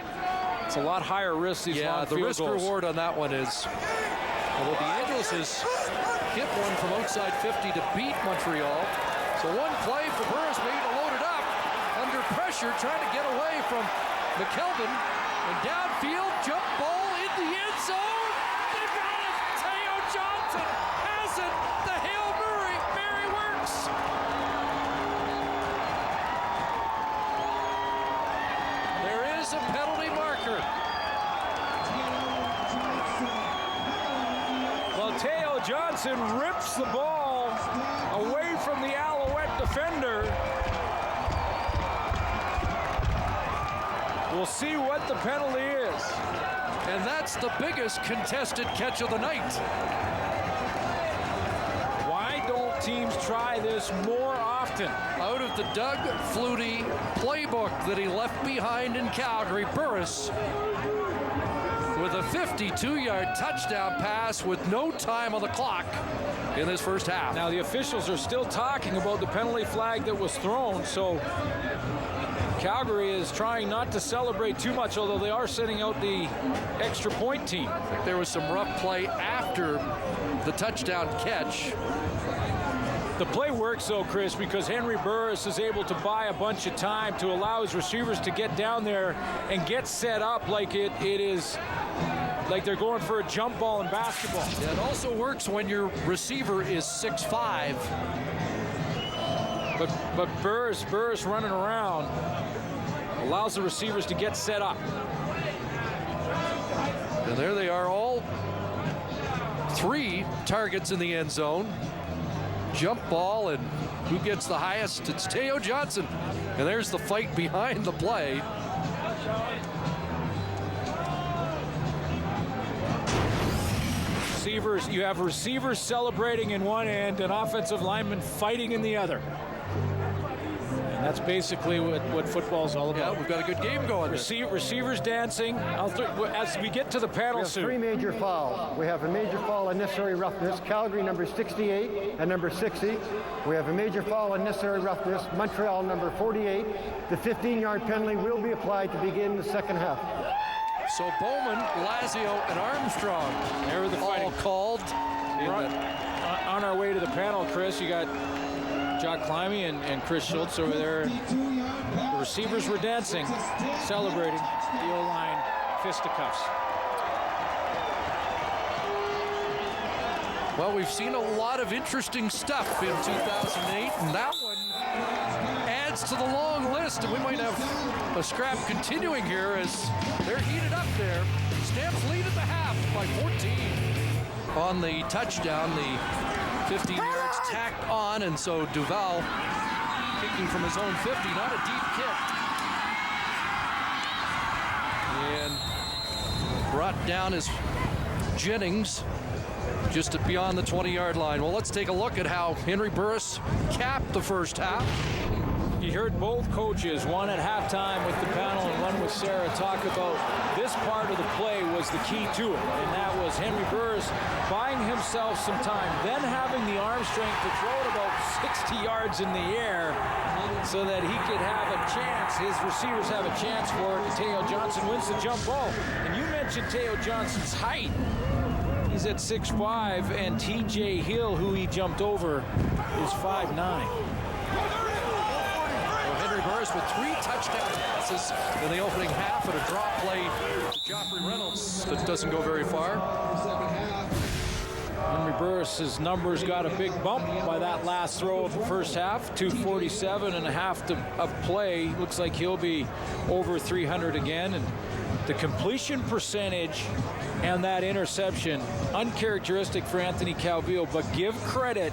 it's a lot higher risk. These long The field risk goals. reward on that one is, although DeAngelis has hit one from outside 50 to beat Montreal. So one play for Burris, maybe to load it up under pressure, trying to get away from McKelvin, and downfield jump ball in the end zone. They got it. Teo Johnson has it. The Hail Mary works. There is a penalty marker. Well, Teo Johnson rips the ball away from the Alouette defender. We'll see what the penalty is. And that's the biggest contested catch of the night. Why don't teams try this more often? Out of the Doug Flutie playbook that he left behind in Calgary, Burris with a 52-yard touchdown pass with no time on the clock in this first half. Now the officials are still talking about the penalty flag that was thrown, so Calgary is trying not to celebrate too much, although they are sending out the extra point team. I think there was some rough play after the touchdown catch. The play works, though, Chris, because Henry Burris is able to buy a bunch of time to allow his receivers to get down there and get set up like it is like they're going for a jump ball in basketball. Yeah, it also works when your receiver is 6'5". But Burris running around allows the receivers to get set up. And there they are, all three targets in the end zone. Jump ball, and who gets the highest? It's Teo Johnson. And there's the fight behind the play. Receivers, you have receivers celebrating in one end and offensive linemen fighting in the other. And that's basically what football's all about. Yeah, we've got a good game going. Receivers dancing. As we get to the panel We have soon. three major fouls. We have a major foul on necessary roughness, Calgary number 68 and number 60. We have a major foul on necessary roughness, Montreal number 48. The 15-yard penalty will be applied to begin the second half. So Bowman, Lazio, and Armstrong, They were the all fighting. called. On our way to the panel, Chris, you got Jock Climby and Chris Schultz over there. The receivers were dancing, celebrating. The O-line fisticuffs. Well, we've seen a lot of interesting stuff in 2008, and that one adds to the long list, and we might have a scrap continuing here as they're heated up there. Stamps lead at the half by 14. On the touchdown, the 15 yards tacked on, and so Duval kicking from his own 50, not a deep kick. And brought down as Jennings just beyond the 20-yard line. Well, let's take a look at how Henry Burris capped the first half. You heard both coaches, one at halftime with the panel and one with Sarah, talk about this part of the play was the key to it, and that was Henry Burris buying himself some time, then having the arm strength to throw it about 60 yards in the air so that he could have a chance, his receivers have a chance for it. Teo Johnson wins the jump ball. And you mentioned Teo Johnson's height. He's at 6'5", and TJ Hill, who he jumped over, is 5'9". Burris with 3 touchdown passes in the opening half, and a drop play to Joffrey Reynolds that doesn't go very far. Henry Burris's numbers got a big bump by that last throw of the first half. 247 and a half of play. Looks like he'll be over 300 again. And the completion percentage and that interception, uncharacteristic for Anthony Calvillo, but give credit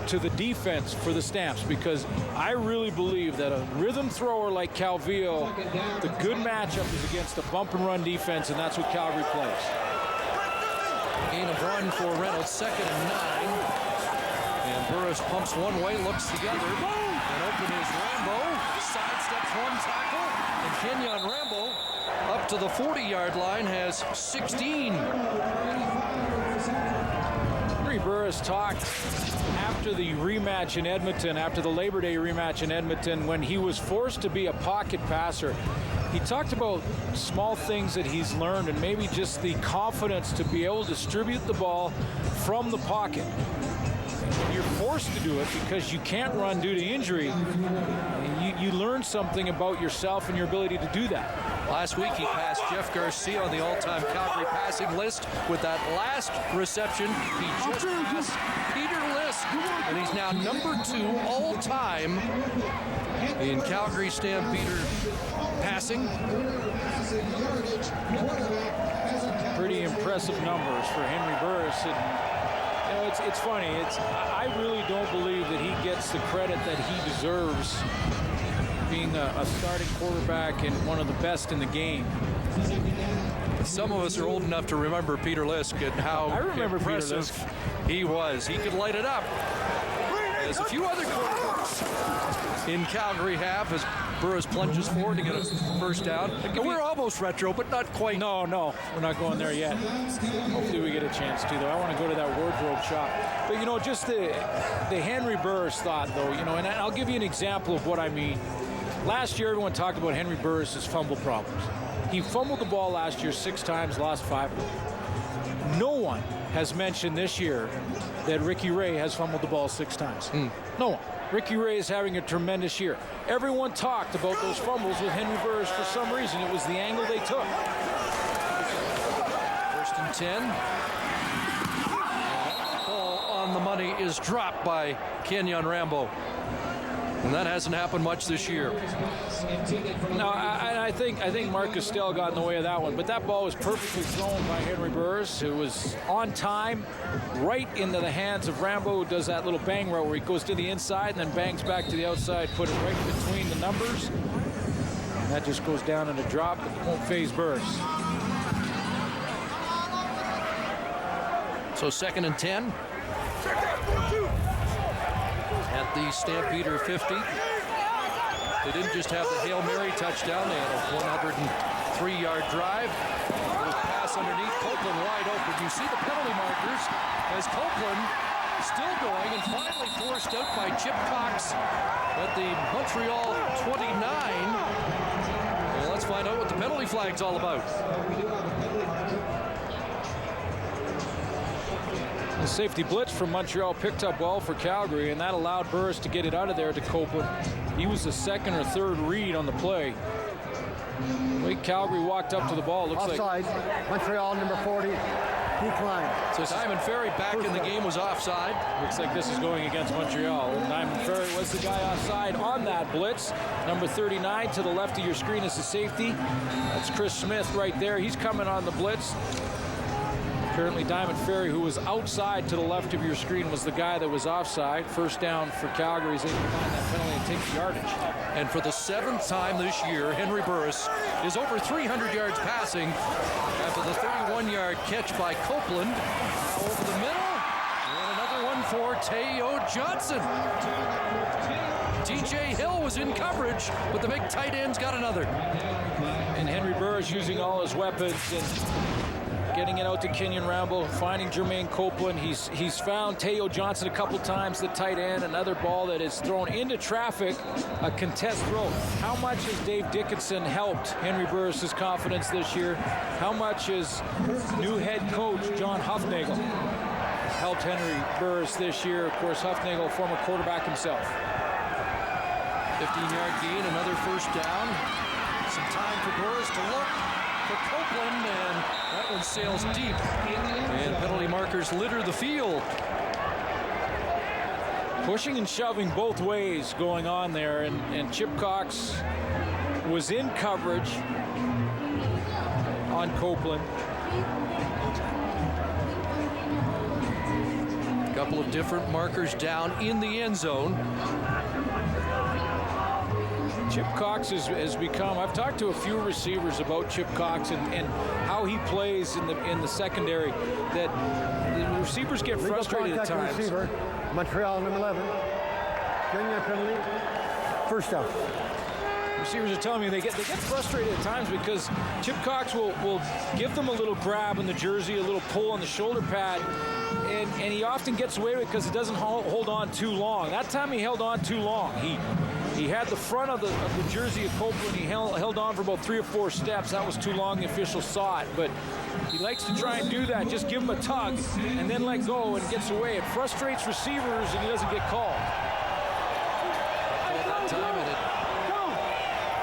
to the defense for the Stamps, because I really believe that a rhythm thrower like Calvillo, the good matchup is against the bump and run defense, and that's what Calgary plays. Gain of 1 for Reynolds, 2nd and 9. And Burris pumps one way, looks the other, and open is Rambo, sidestep sidesteps one tackle, and Kenyon Rambo up to the 40-yard line has 16. Henry Burris talked after the rematch in Edmonton, after the Labor Day rematch in Edmonton, when he was forced to be a pocket passer. He talked about small things that he's learned and maybe just the confidence to be able to distribute the ball from the pocket. When you're forced to do it because you can't run due to injury, you learn something about yourself and your ability to do that. Last week he passed Jeff Garcia on the all-time Calgary passing list. With that last reception, he just passed Peter Lisk, and he's now number 2 all-time in Calgary Stampeder passing. Pretty impressive numbers for Henry Burris. And, you know, it's funny. I really don't believe that he gets the credit that he deserves, being a starting quarterback and one of the best in the game. Some of us are old enough to remember Peter Lisk and how impressive he was. He could light it up, as a few other quarterbacks in Calgary have, as Burris plunges forward to get a first down. We're almost retro, but not quite. No, we're not going there yet. Hopefully we get a chance to, though. I want to go to that wardrobe shop. But, you know, just the Henry Burris thought, though, you know, and I'll give you an example of what I mean. Last year, everyone talked about Henry Burris' fumble problems. He fumbled the ball last year 6 times, lost 5 of them. No one has mentioned this year that Ricky Ray has fumbled the ball 6 times. No one. Ricky Ray is having a tremendous year. Everyone talked about those fumbles with Henry Burris for some reason. It was the angle they took. 1st and 10. Ball on the money is dropped by Kenyon Rambo. And that hasn't happened much this year. No, I think Mark Castell got in the way of that one, but that ball was perfectly thrown by Henry Burris, who was on time, right into the hands of Rambo, who does that little bang route where he goes to the inside and then bangs back to the outside, put it right between the numbers. And that just goes down in a drop, but it won't phase Burris. So 2nd and 10. At the Stampeder 50. They didn't just have the Hail Mary touchdown, they had a 103-yard drive. A little pass underneath, Copeland wide open. You see the penalty markers as Copeland still going and finally forced out by Chip Cox at the Montreal 29. Well, let's find out what the penalty flag's all about. The safety blitz from Montreal picked up well for Calgary, and that allowed Burris to get it out of there to Copeland. He was the 2nd or 3rd read on the play. The way Calgary walked up to the ball, looks offside. Montreal number 40 declined. So Diamond Ferry back in the game was offside. Looks like this is going against Montreal. And Diamond Ferry was the guy offside on that blitz. Number 39 to the left of your screen is the safety. That's Chris Smith right there. He's coming on the blitz. Apparently Diamond Ferry, who was outside to the left of your screen, was the guy that was offside. First down for Calgary. He's able to find that penalty and take the yardage. And for the 7th time this year, Henry Burris is over 300 yards passing after the 31-yard catch by Copeland. Over the middle, and another one for Teo Johnson. TJ Hill was in coverage, but the big tight end's got another. And Henry Burris using all his weapons and getting it out to Kenyon Rambo, finding Jermaine Copeland. He's found Teo Johnson a couple times, the tight end, another ball that is thrown into traffic, a contest throw. How much has Dave Dickinson helped Henry Burris' confidence this year? How much has new head coach John Huffnagel helped Henry Burris this year? Of course, Huffnagel, former quarterback himself. 15-yard gain, another first down. Some time for Burris to look for Copeland, and that one sails deep. And penalty markers litter the field. Pushing and shoving both ways going on there, and Chip Cox was in coverage on Copeland. A couple of different markers down in the end zone. Chip Cox has become, I've talked to a few receivers about Chip Cox and how he plays in the secondary, that the receivers get frustrated at times. Receiver, Montreal number 11. Junior penalty. First down. Receivers are telling me they get frustrated at times because Chip Cox will give them a little grab in the jersey, a little pull on the shoulder pad, and he often gets away with it because he doesn't hold on too long. That time he held on too long. He had the front of the jersey of Copeland. He held on for about 3 or 4 steps. That was too long. The official saw it, but he likes to try and do that. Just give him a tug and then let go, and gets away. It frustrates receivers, and he doesn't get called. That time, and it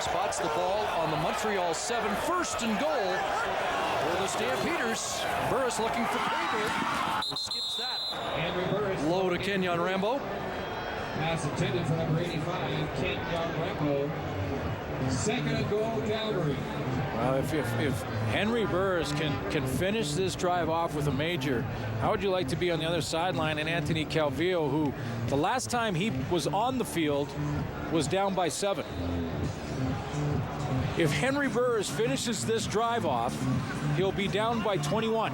spots the ball on the Montreal 7, 1st and goal for the Stampeders. Burris looking for Kramer. Skips that. Low to Kenyon Rambo. Pass intended for number 85, Kenyon Rambo. 2nd and goal, Calgary. Well, if Henry Burris can finish this drive off with a major, how would you like to be on the other sideline? And Anthony Calvillo, who the last time he was on the field was down by 7. If Henry Burris finishes this drive off, he'll be down by 21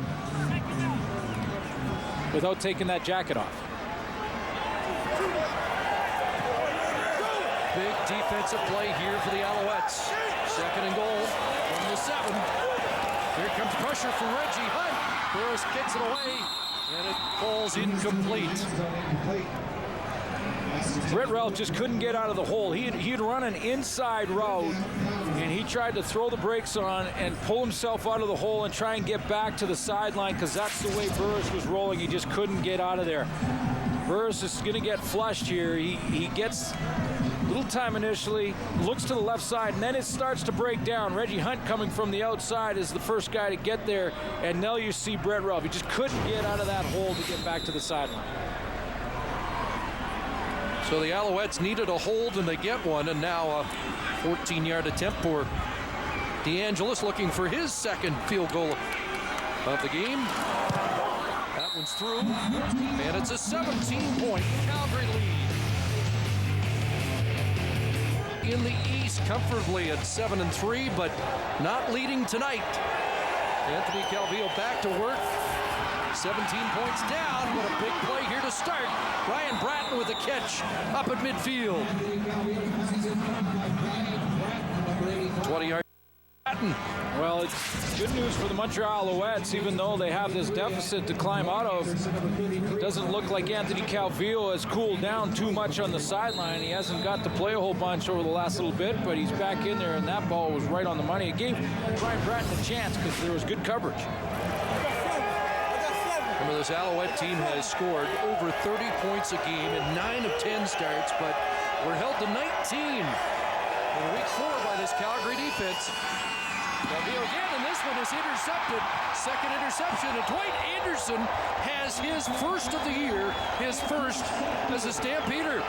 without taking that jacket off. Big defensive play here for the Alouettes. 2nd and goal from the 7. Here comes pressure from Reggie Hunt. Burris kicks it away, and it falls incomplete. Brett Ralph just couldn't get out of the hole. He'd run an inside route, and he tried to throw the brakes on and pull himself out of the hole and try and get back to the sideline, because that's the way Burris was rolling. He just couldn't get out of there. Burris is going to get flushed here. He gets a little time initially, looks to the left side, and then it starts to break down. Reggie Hunt coming from the outside is the first guy to get there, and now you see Brett Ralph. He just couldn't get out of that hole to get back to the sideline. So the Alouettes needed a hold, and they get one, and now a 14-yard attempt for DeAngelis, looking for his 2nd field goal of the game. That one's through, and it's a 17-point Calgary lead. In the East, comfortably at 7-3, but not leading tonight. Anthony Calvillo back to work. 17 points down, but a big play here to start. Ryan Bratton with a catch up at midfield. 20-yard Bratton. Well, it's good news for the Montreal Alouettes, even though they have this deficit to climb out of. It doesn't look like Anthony Calvillo has cooled down too much on the sideline. He hasn't got to play a whole bunch over the last little bit, but he's back in there, and that ball was right on the money. It gave Ryan Bratton a chance because there was good coverage. Remember, this Alouette team has scored over 30 points a game in 9 of 10 starts, but we're held to 19 in week 4 by this Calgary defense. Calvillo again, and this one is intercepted. 2nd interception, and Dwight Anderson has his 1st of the year, his 1st as a Stampeder.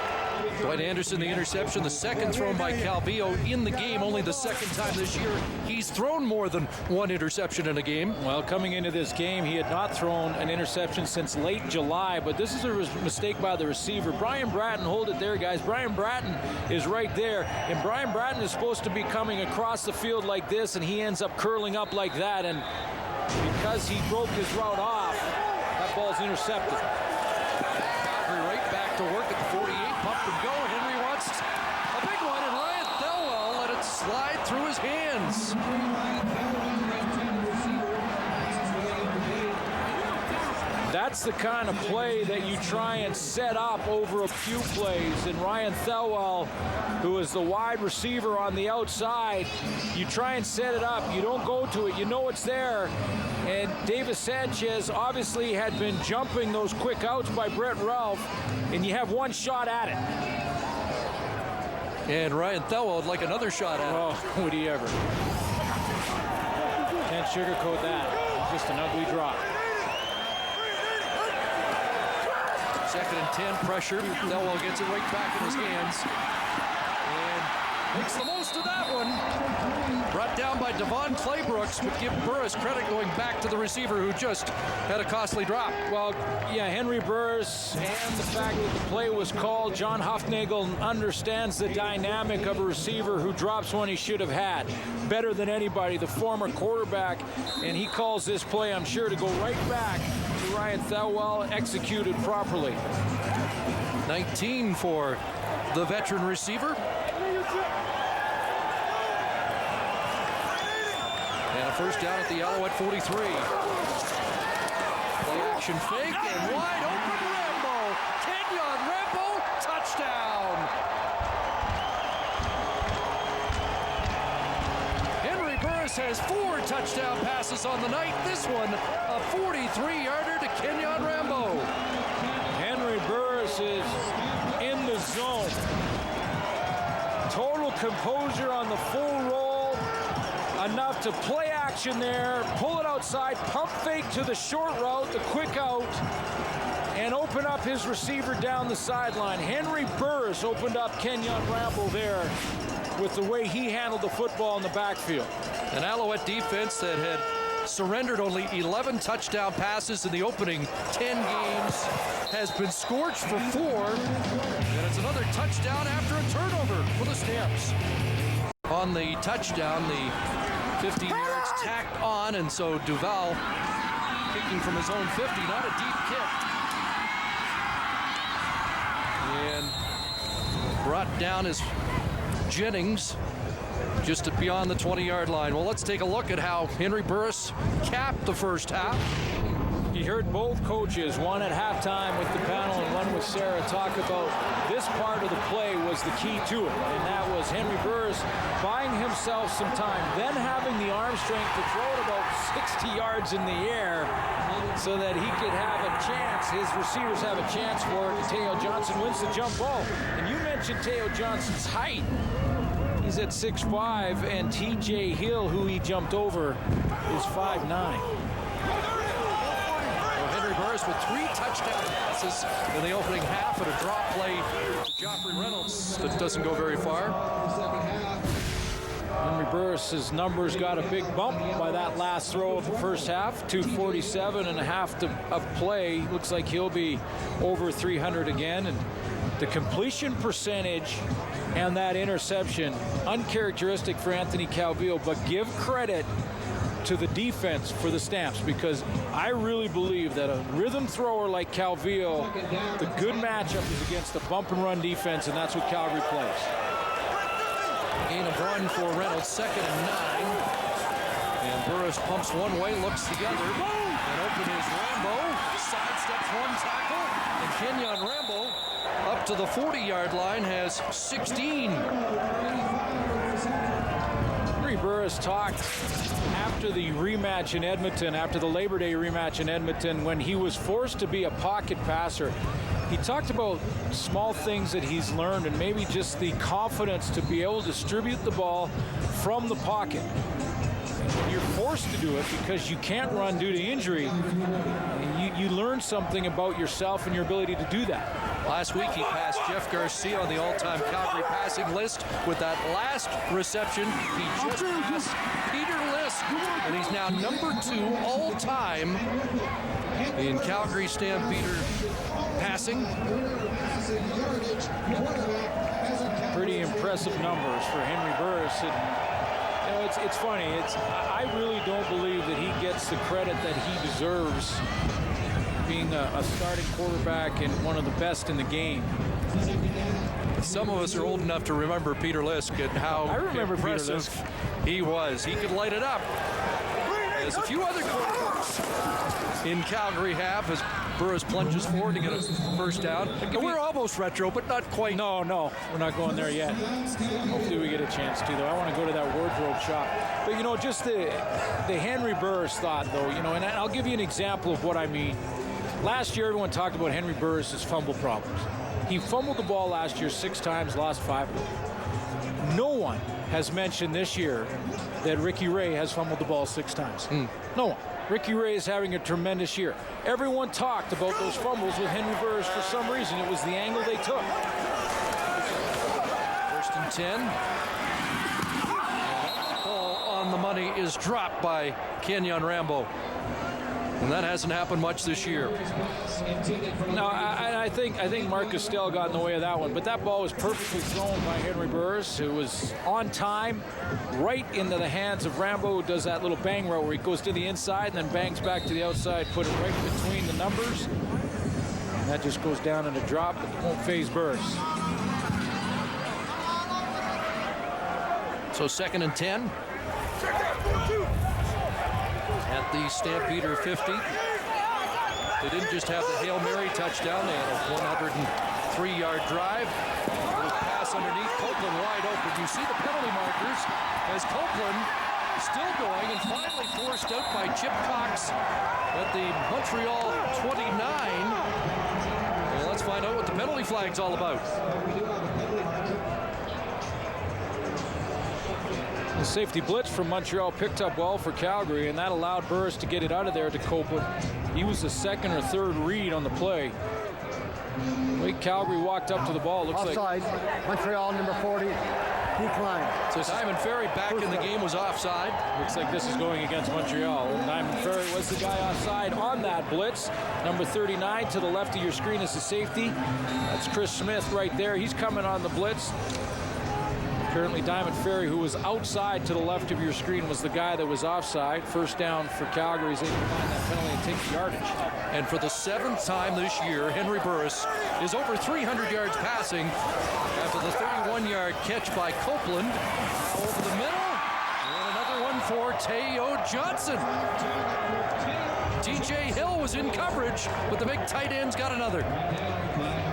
Dwight Anderson, the interception, the 2nd thrown by Calvillo in the game, only the 2nd time this year he's thrown more than 1 interception in a game. Well, coming into this game, he had not thrown an interception since late July, but this is a mistake by the receiver. Brian Bratton, hold it there, guys. Brian Bratton is right there, and Brian Bratton is supposed to be coming across the field like this, and he ends up curling up like that, and because he broke his route off, that ball's intercepted. Right back to work at the 48, pump and go. Henry wants a big one, and Ryan Thelwell let it slide through his hands. That's the kind of play that you try and set up over a few plays. And Ryan Thelwell, who is the wide receiver on the outside, you try and set it up. You don't go to it. You know it's there. And Davis Sanchez obviously had been jumping those quick outs by Brett Ralph, and you have one shot at it. And Ryan Thelwell would like another shot at it. Oh, would he ever? Can't sugarcoat that. Just an ugly drop. 2nd and 10, pressure. Thelwell gets it right back in his hands. And makes the most of that one. Brought down by Devon Claybrooks, but give Burris credit going back to the receiver who just had a costly drop. Well, yeah, Henry Burris, and the fact that the play was called, John Hufnagel understands the dynamic of a receiver who drops one he should have had. Better than anybody, the former quarterback, and he calls this play, I'm sure, to go right back to Ryan Thelwell, executed properly. 19 for the veteran receiver. And a first down at the Alouette 43. Play action fake and wide open Rambo. Kenyon Rambo, touchdown. Henry Burris has 4 touchdown passes on the night. This one, a 43-yarder to Kenyon Rambo. Henry Burris is in the zone. Total composure on the full roll. Enough to play action there, pull it outside, pump fake to the short route, the quick out, and open up his receiver down the sideline. Henry Burris opened up Kenyon Rambo there with the way he handled the football in the backfield. An Alouette defense that had surrendered only 11 touchdown passes in the opening 10 games has been scorched for 4, and it's another touchdown after a turnover for the Stamps. On the touchdown, the 15 yards tacked on, and so Duval kicking from his own 50, not a deep kick. And brought down as Jennings just beyond the 20-yard line. Well, let's take a look at how Henry Burris capped the first half. You heard both coaches, one at halftime with the panel and one with Sarah, talk about this part of the play was the key to it. And that was Henry Burris buying himself some time, then having the arm strength to throw it about 60 yards in the air so that he could have a chance, his receivers have a chance for it. Teo Johnson wins the jump ball. And you mentioned Teo Johnson's height. He's at 6'5", and TJ Hill, who he jumped over, is 5'9". Burris with 3 touchdown passes in the opening half and a drop play to Joffrey Reynolds that doesn't go very far. Henry Burris's numbers got a big bump by that last throw of the first half. 247 and a half of play. Looks like he'll be over 300 again. And the completion percentage and that interception, uncharacteristic for Anthony Calvillo, but give credit to the defense for the Stamps, because I really believe that a rhythm thrower like Calvillo, the good matchup is against the bump and run defense, and that's what Calgary plays. Gain of 1 for Reynolds, 2nd and 9. And Burris pumps one way, looks the other, and open is Rambo, sidesteps one tackle, and Kenyon Rambo up to the 40-yard line has 16. Henry Burris talked after the rematch in Edmonton, after the Labor Day rematch in Edmonton, when he was forced to be a pocket passer. He talked about small things that he's learned and maybe just the confidence to be able to distribute the ball from the pocket. When you're forced to do it because you can't run due to injury, you learn something about yourself and your ability to do that. Last week he passed Jeff Garcia on the all-time Calgary passing list. With that last reception, he just passed Peter Lisk, and he's now number 2 all-time in Calgary Stampeder passing. Pretty impressive numbers for Henry Burris. And, you know, it's funny. I really don't believe that he gets the credit that he deserves, being a starting quarterback and one of the best in the game. Some of us are old enough to remember Peter Lisk and how impressive he was. He could light it up, as a few other quarterbacks in Calgary have, as Burris plunges forward to get a first down. We're almost retro, but not quite. No, we're not going there yet. Hopefully we get a chance to, though. I want to go to that wardrobe shop. But, you know, just the Henry Burris thought, though, you know, and I'll give you an example of what I mean. Last year, everyone talked about Henry Burris's fumble problems. He fumbled the ball last year 6 times, lost 5 of them. No one has mentioned this year that Ricky Ray has fumbled the ball 6 times. No one. Ricky Ray is having a tremendous year. Everyone talked about those fumbles with Henry Burris for some reason. It was the angle they took. 1st and 10. Ball on the money is dropped by Kenyon Rambo. And that hasn't happened much this year. No, I think Mark Castell got in the way of that one, but that ball was perfectly thrown by Henry Burris, who was on time, right into the hands of Rambo, who does that little bang route where he goes to the inside and then bangs back to the outside, put it right between the numbers. And that just goes down in a drop, but it won't phase Burris. So 2nd and 10. at the Stampeder 50. They didn't just have the Hail Mary touchdown, they had a 103-yard drive. With pass underneath, Copeland wide open. You see the penalty markers as Copeland still going and finally forced out by Chip Cox at the Montreal 29. Well, let's find out what the penalty flag's all about. The safety blitz from Montreal picked up well for Calgary, and that allowed Burris to get it out of there to Copeland. He was the second or third read on the play. The way Calgary walked up to the ball, looks offside. like Montreal number 40 declined. So Diamond Ferry back in the game was offside. looks like this is going against Montreal. And Diamond Ferry was the guy offside on that blitz. Number 39 to the left of your screen is the safety. That's Chris Smith right there. He's coming on the blitz. Apparently Diamond Ferry, who was outside to the left of your screen, was the guy that was offside. First down for Calgary. He's able to find that penalty and take the yardage. And for the 7th time this year, Henry Burris is over 300 yards passing after the 31-yard catch by Copeland. Over the middle, and another one for Teo Johnson. DJ Hill was in coverage, but the big tight end's got another.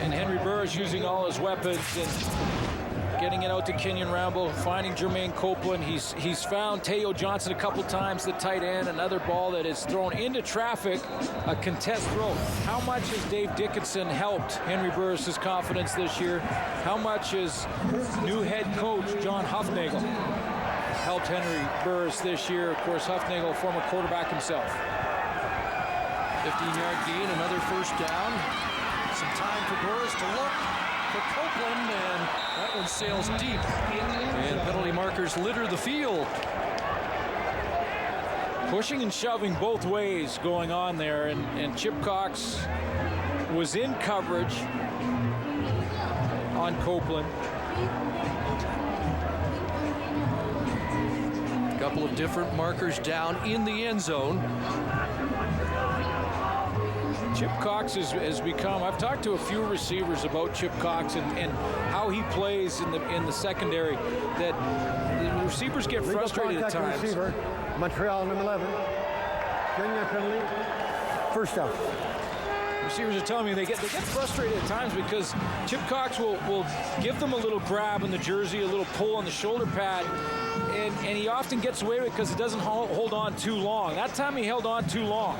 And Henry Burris using all his weapons and getting it out to Kenyon Rambo, finding Jermaine Copeland. He's found Teo Johnson a couple times, the tight end, another ball that is thrown into traffic, a contest throw. How much has Dave Dickinson helped Henry Burris' confidence this year? How much has new head coach John Huffnagel helped Henry Burris this year? Of course, Huffnagel, former quarterback himself. 15-yard gain, another first down. Some time for Burris to look for Copeland, and that one sails deep. And penalty markers litter the field. Pushing and shoving both ways going on there, and Chip Cox was in coverage on Copeland. A couple of different markers down in the end zone. Chip Cox has become, I've talked to a few receivers about Chip Cox and how he plays in the secondary, that the receivers get frustrated at times. Receiver, Montreal number 11. Junior penalty. First down. Receivers are telling me they get frustrated at times because Chip Cox will give them a little grab in the jersey, a little pull on the shoulder pad, and he often gets away with it because he doesn't hold on too long. That time he held on too long.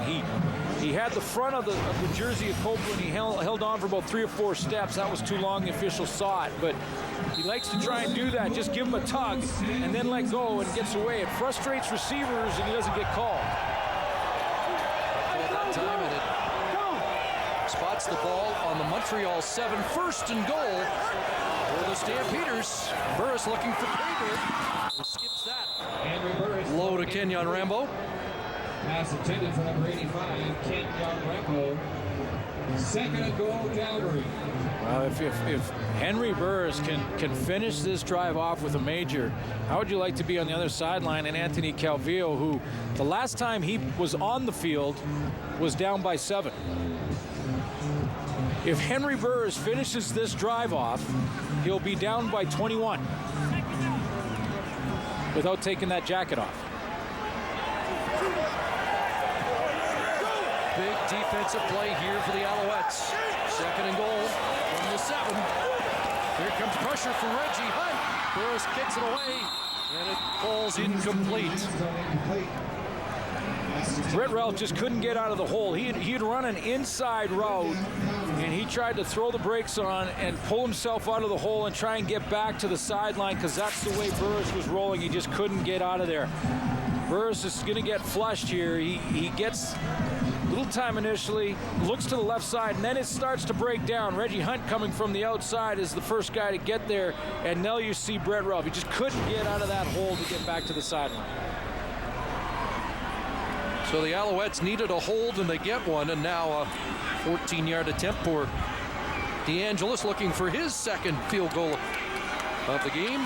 He had the front of the jersey of Copeland. He held on for about 3 or 4 steps. That was too long. The official saw it, but he likes to try and do that. Just give him a tug and then let go, and gets away. It frustrates receivers, and he doesn't get called. Well, that time it spots the ball on the Montreal 7, 1st and goal for the Stampeders. Burris looking for Payberg. Skips that. Low to Kenyon Rambo. Pass intended for number 85, Kent Rambo. 2nd and goal, Calgary. Well, if Henry Burris can finish this drive off with a major, how would you like to be on the other sideline and Anthony Calvillo, who the last time he was on the field was down by 7? If Henry Burris finishes this drive off, he'll be down by 21 without taking that jacket off. Big defensive play here for the Alouettes. 2nd and goal from the 7. Here comes pressure from Reggie Hunt. Burris kicks it away, and it falls incomplete. Brett Ralph just couldn't get out of the hole. He'd run an inside route, and he tried to throw the brakes on and pull himself out of the hole and try and get back to the sideline, because that's the way Burris was rolling. He just couldn't get out of there. Burris is going to get flushed here. He gets a little time initially, looks to the left side, and then it starts to break down. Reggie Hunt coming from the outside is the first guy to get there, and now you see Brett Ralph. He just couldn't get out of that hole to get back to the sideline. So the Alouettes needed a hold, and they get one, and now a 14-yard attempt for DeAngelis, looking for his 2nd field goal of the game.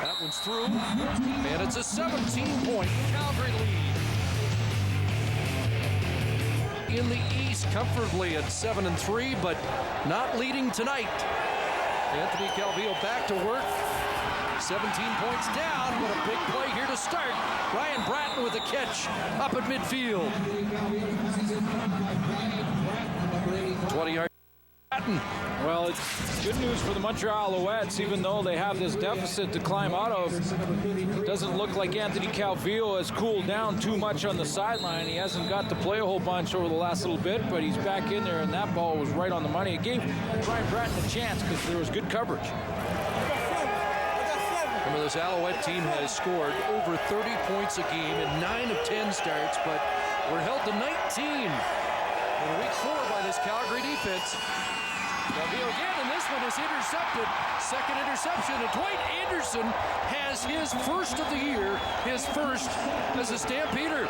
That one's through, and it's a 17-point Calgary lead. In the East, comfortably at 7-3, but not leading tonight. Anthony Calvillo back to work. 17 points down, but a big play here to start. Ryan Bratton with a catch up at midfield. 20-yard Bratton. Well, it's good news for the Montreal Alouettes, even though they have this deficit to climb out of. It doesn't look like Anthony Calvillo has cooled down too much on the sideline. He hasn't got to play a whole bunch over the last little bit, but he's back in there, and that ball was right on the money. It gave Ryan Bratton a chance because there was good coverage. Remember, this Alouette team has scored over 30 points a game in 9 of 10 starts, but we're held to 19 in week 4 by this Calgary defense. Calvillo again, and this one is intercepted. Second interception, and Dwight Anderson has his first of the year, his first as a Stampeder.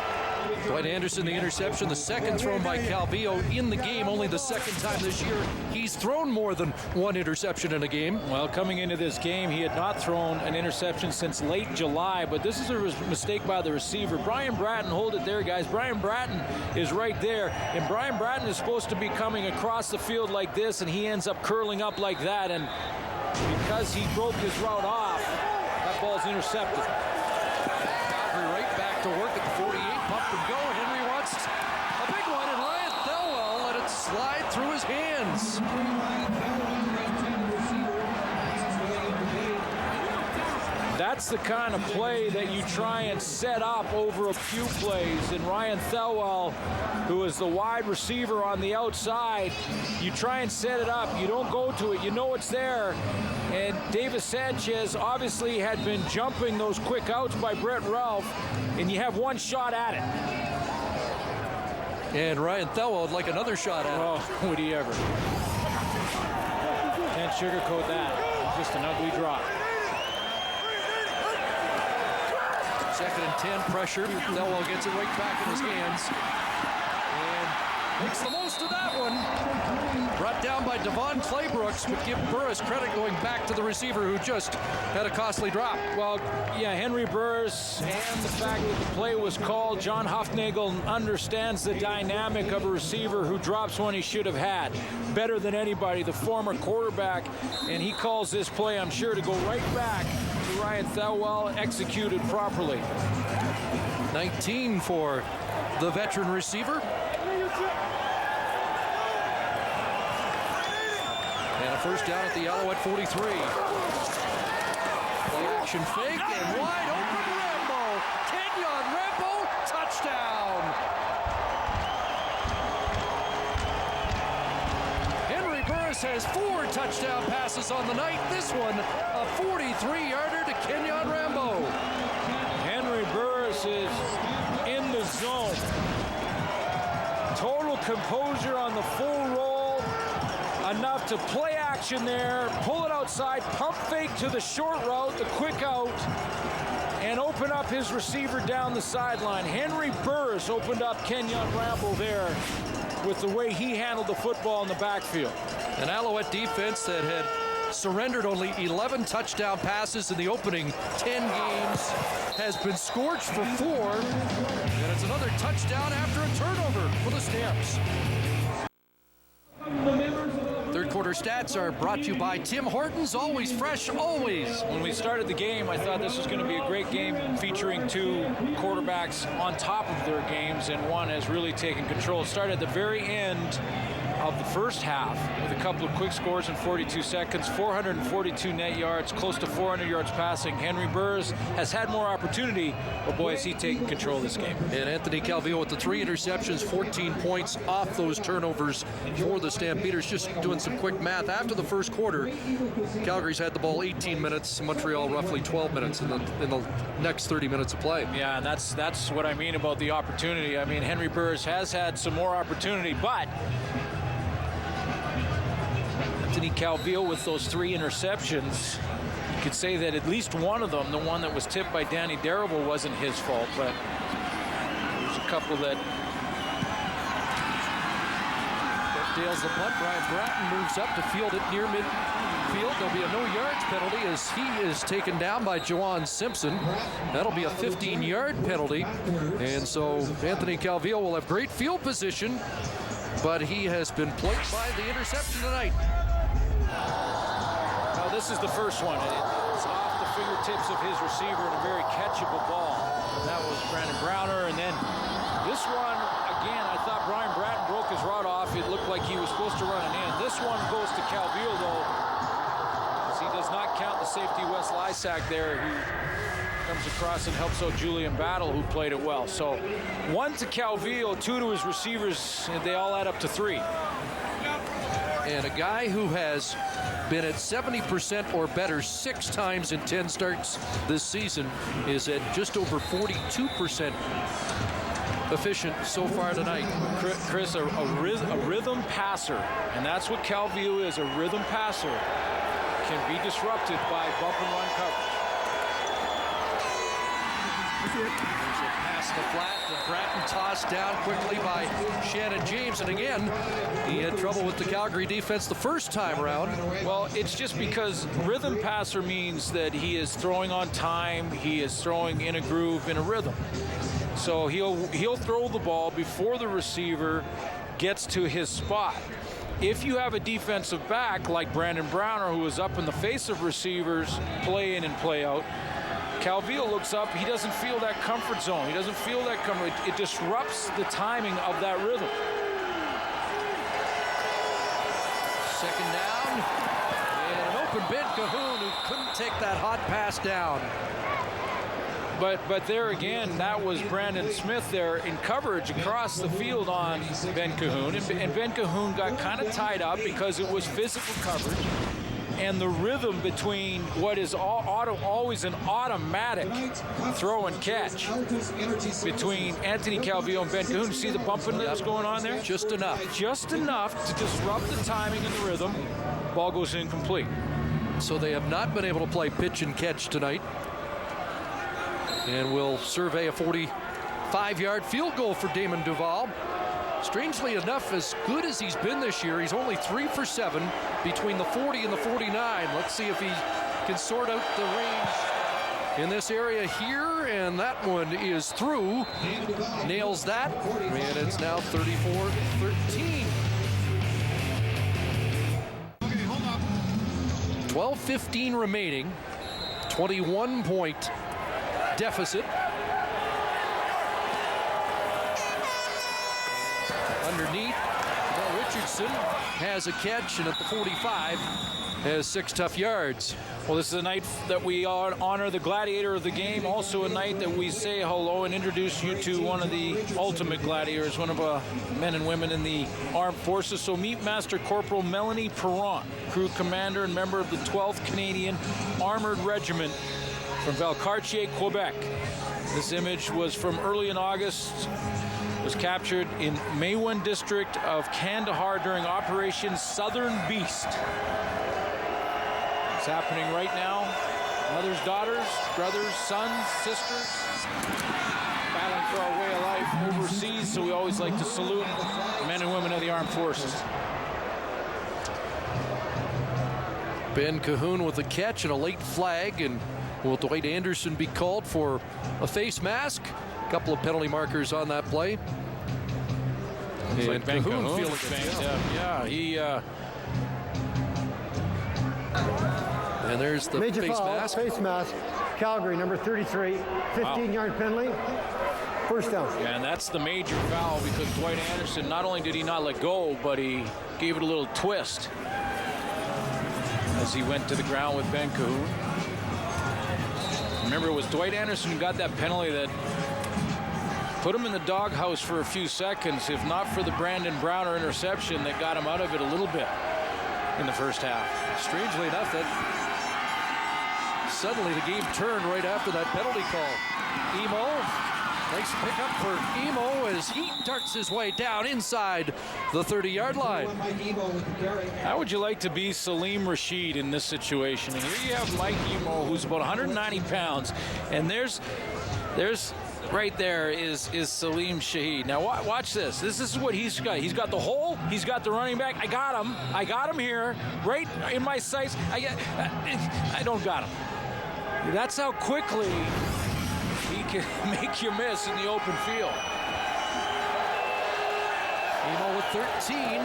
Dwight Anderson, the interception, the second thrown by Calvillo in the game, only the second time this year he's thrown more than one interception in a game. Well, coming into this game, he had not thrown an interception since late July, but this is a mistake by the receiver. Brian Bratton, hold it there, guys. Brian Bratton is right there, and Brian Bratton is supposed to be coming across the field like this, and he ends up curling up like that, and because he broke his route off, that ball's intercepted. Right back to work at the 48, pump and go. Henry wants a big one, and Ryan Thelwell let it slide through his hands. That's the kind of play that you try and set up over a few plays. And Ryan Thelwell, who is the wide receiver on the outside, you try and set it up. You don't go to it. You know it's there. And Davis Sanchez obviously had been jumping those quick outs by Brett Ralph, and you have one shot at it. And Ryan Thelwell would like another shot at it. Oh, would he ever? Can't sugarcoat that. Just an ugly drop. 2nd and 10, pressure. Thelwell gets it right back in his hands. And makes the most of that one. Brought down by Devon Claybrooks, but give Burris credit going back to the receiver who just had a costly drop. Well, yeah, Henry Burris, and the fact that the play was called. John Hufnagel understands the dynamic of a receiver who drops one he should have had. Better than anybody, the former quarterback, and he calls this play, I'm sure, to go right back to Ryan Thelwell, executed properly. 19 for the veteran receiver. And a first down at the Alouette 43. Play action fake and wide open Rambo. Kenyon Rambo, touchdown. Henry Burris has 4 touchdown passes on the night. This one, a 43-yarder to Kenyon Rambo. Henry Burris is in the zone. Total composure on the full roll. Enough to play action there, pull it outside, pump fake to the short route, the quick out, and open up his receiver down the sideline. Henry Burris opened up Kenyon Rambo there with the way he handled the football in the backfield. An Alouette defense that had surrendered only 11 touchdown passes in the opening 10 games has been scorched for 4, and it's another touchdown after a turnover for the Stamps. Third quarter stats are brought to you by Tim Hortons, always fresh, always. When we started the game, I thought this was going to be a great game featuring 2 quarterbacks on top of their games, and one has really taken control. It started at the very end of the first half with a couple of quick scores in 42 seconds, 442 net yards, close to 400 yards passing. Henry Burris has had more opportunity, but boy, has he taken control of this game. And Anthony Calvillo with the 3 interceptions, 14 points off those turnovers for the Stampeders. Just doing some quick math. After the first quarter, Calgary's had the ball 18 minutes, Montreal roughly 12 minutes in the next 30 minutes of play. Yeah, that's what I mean about the opportunity. I mean, Henry Burris has had some more opportunity, but Anthony Calvillo with those 3 interceptions, you could say that at least one of them, the one that was tipped by Danny Darrable, wasn't his fault, but there's a couple that Dale's the punt. Brian Bratton moves up to field it near midfield. There'll be a no yards penalty as he is taken down by Juwan Simpson. That'll be a 15-yard penalty. And so Anthony Calvillo will have great field position, but he has been plagued by the interception tonight. Now this is the first one. It's off the fingertips of his receiver and a very catchable ball. That was Brandon Browner. And then this one, again, I thought Brian Bratton broke his rod off. It looked like he was supposed to run it in. This one goes to Calvillo, though, as he does not count the safety Wes Lysak there, who comes across and helps out Julian Battle, who played it well. So 1 to Calvillo, 2 to his receivers, and they all add up to 3. And a guy who has been at 70% or better 6 times in 10 starts this season is at just over 42% efficient so far tonight. Chris, a rhythm passer, and that's what Calvillo is, a rhythm passer, can be disrupted by bump and run coverage. There's a pass to flat, and Bratton tossed down quickly by Shannon James, and again, he had trouble with the Calgary defense the first time around. Well, it's just because rhythm passer means that he is throwing on time, he is throwing in a groove, in a rhythm. So he'll throw the ball before the receiver gets to his spot. If you have a defensive back like Brandon Browner, who is up in the face of receivers, play in and play out, Calvillo looks up, he doesn't feel that comfort zone. He doesn't feel that comfort. It disrupts the timing of that rhythm. Second down, and an open Ben Cahoon who couldn't take that hot pass down. But there again, that was Brandon Smith there in coverage across the field on Ben Cahoon. And Ben Cahoon got kind of tied up because it was physical coverage. And the rhythm between what is always an automatic throw and catch between Anthony Calvillo and Ben Cahoon. See the bumping that was going on there? Just enough. Just enough to disrupt the timing and the rhythm. Ball goes incomplete. So they have not been able to play pitch and catch tonight. And we'll survey a 45-yard field goal for Damon Duval. Strangely enough, as good as he's been this year, he's only 3 for 7 between the 40 and the 49. Let's see if he can sort out the range in this area here, and that one is through. Nails that, and it's now 34-13. 12:15 remaining, 21-point deficit. Underneath, Richardson has a catch, and at the 45 has 6 tough yards. Well, this is a night that we honor the gladiator of the game, also a night that we say hello and introduce you to one of the ultimate gladiators, one of men and women in the armed forces. So meet Master Corporal Melanie Perron, crew commander and member of the 12th Canadian Armored Regiment from Valcartier, Quebec. This image was from early in August. Was captured in Maywan district of Kandahar during Operation Southern Beast. It's happening right now. Mothers, daughters, brothers, sons, sisters, battling for our way of life overseas, so we always like to salute men and women of the armed forces. Ben Cahoon with a catch and a late flag, and will Dwight Anderson be called for a face mask? A couple of penalty markers on that play. It's and like Ben Cahoon feeling feeling it. Yeah, he and there's the Major face foul, mask. face mask. Calgary, number 33, 15-yard penalty. First down. Yeah, and that's the major foul because Dwight Anderson, not only did he not let go, but he gave it a little twist as he went to the ground with Ben Cahoon. Remember, it was Dwight Anderson who got that penalty that put him in the doghouse for a few seconds, if not for the Brandon Browner interception that got him out of it a little bit in the first half. Strangely enough, that suddenly the game turned right after that penalty call. Emo, nice pickup for Emo as he darts his way down inside the 30-yard line. How would you like to be Salim Rashid in this situation? And here you have Mike Emo, who's about 190 pounds, and there's right there is Salim Shahid. Now watch this. This is what he's got. He's got the hole. He's got the running back. I got him here, right in my sights. I don't got him. That's how quickly he can make you miss in the open field. Emo with 13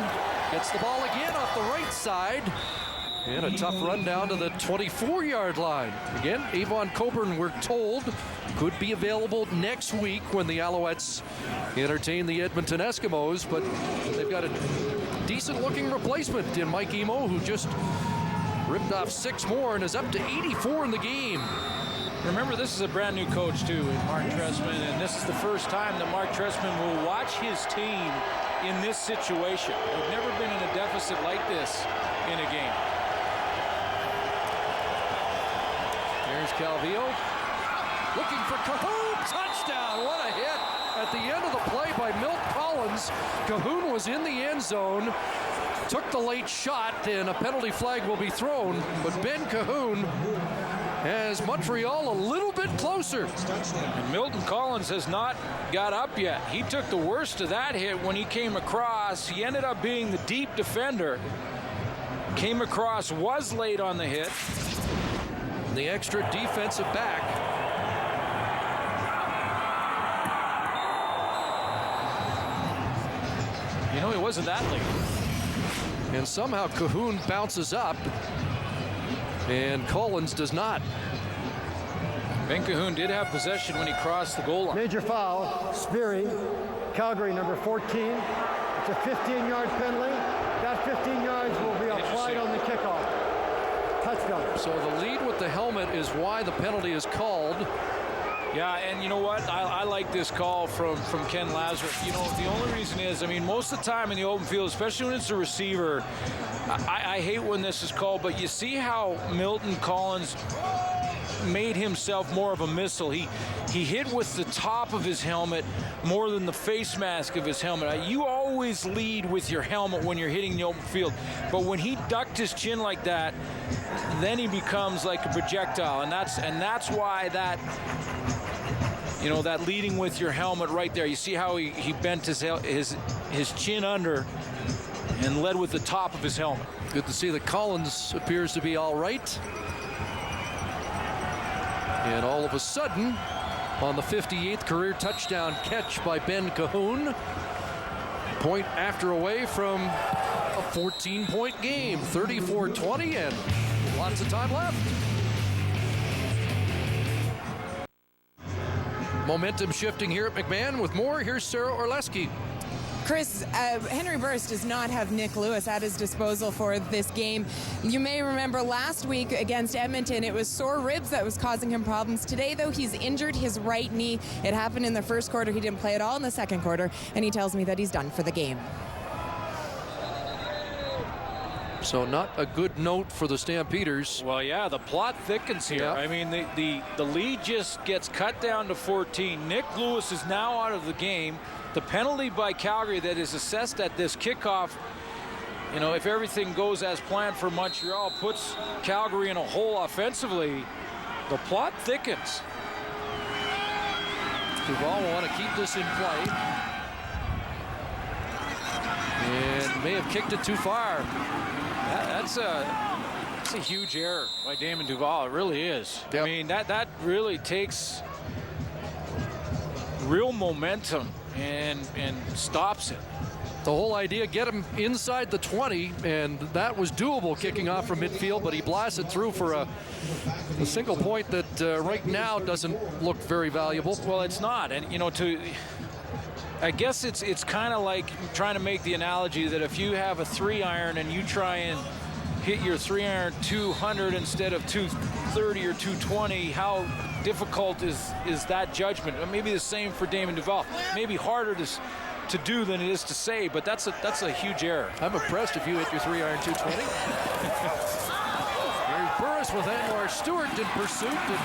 gets the ball again off the right side. And a tough run down to the 24-yard line. Again, Avon Coburn, we're told, could be available next week when the Alouettes entertain the Edmonton Eskimos, but they've got a decent-looking replacement in Mike Emo, who just ripped off 6 more and is up to 84 in the game. Remember, this is a brand new coach, too, Mark Trestman, and this is the first time that Mark Trestman will watch his team in this situation. They've never been in a deficit like this in a game. Here's Calvillo looking for Cahoon. Touchdown. What a hit at the end of the play by Milt Collins. Cahoon was in the end zone, took the late shot, and a penalty flag will be thrown. But Ben Cahoon has Montreal a little bit closer. And Milton Collins has not got up yet. He took the worst of that hit when he came across. He ended up being the deep defender. Came across, was late on the hit. The extra defensive back. You know, it wasn't that late. And somehow Cahoon bounces up, and Collins does not. Ben Cahoon did have possession when he crossed the goal line. Major foul, Speary, Calgary, number 14. It's a 15-yard penalty. That 15 yards will be applied on the kickoff. Touchdown. So the lead with the helmet is why the penalty is called. Yeah, and you know what? I like this call from Ken Lazarus. You know, the only reason is, I mean, most of the time in the open field, especially when it's a receiver, I hate when this is called, but you see how Milton Collins made himself more of a missile. He hit with the top of his helmet more than the face mask of his helmet. You always lead with your helmet when you're hitting the open field, but when he ducked his chin like that, then he becomes like a projectile, and that's why that, you know, that leading with your helmet right there. You see how he bent his chin under and led with the top of his helmet. Good to see that Collins appears to be all right. And all of a sudden, on the 58th career touchdown catch by Ben Cahoon, point after away from a 14-point game, 34-20, and lots of time left. Momentum shifting here at McMahon with more. Here's Sarah Orleski. Chris, Henry Burris does not have Nick Lewis at his disposal for this game. You may remember last week against Edmonton, it was sore ribs that was causing him problems. Today, though, he's injured his right knee. It happened in the first quarter. He didn't play at all in the second quarter, and he tells me that he's done for the game. So not a good note for the Stampeders. Well, yeah, the plot thickens here. Yeah. I mean, the lead just gets cut down to 14. Nick Lewis is now out of the game. The penalty by Calgary that is assessed at this kickoff, you know, if everything goes as planned for Montreal, puts Calgary in a hole offensively. The plot thickens. Duval will want to keep this in play. And may have kicked it too far. That's a huge error by Damon Duval. It really is. Yep. I mean, that really takes real momentum and stops it. The whole idea, get him inside the 20, and that was doable kicking off from midfield, but he blasted through for a single point that right now doesn't look very valuable. Well, it's not. And, you know, I guess it's kind of like trying to make the analogy that if you have a 3-iron and you try and hit your 3-iron 200 instead of 230 or 220, how difficult is that judgment? Maybe the same for Damon Duval. Maybe harder to do than it is to say, but that's a huge error. I'm impressed if you hit your 3-iron 220. Here's Burris with Anwar Stewart in pursuit, and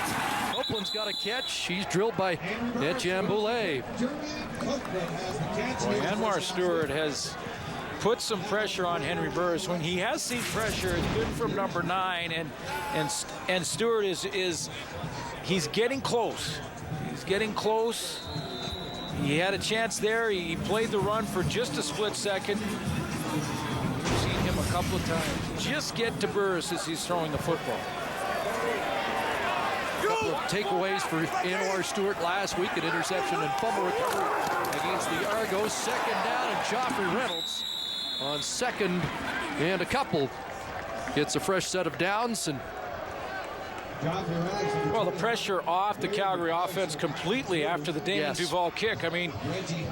Copeland's got a catch. He's drilled by Etienne Boulay. Anwar Stewart has put some pressure on Henry Burris. When he has seen pressure, it's been from number 9, and Stewart he's getting close. He's getting close. He had a chance there. He played the run for just a split second. We've seen him a couple of times just get to Burris as he's throwing the football. A couple of takeaways for Anwar Stewart last week, an interception and fumble recovery against the Argos. Second down, and Joffrey Reynolds on second and a couple. gets a fresh set of downs, and Well, the pressure off the Calgary offense completely after the Damon Duval kick. I mean,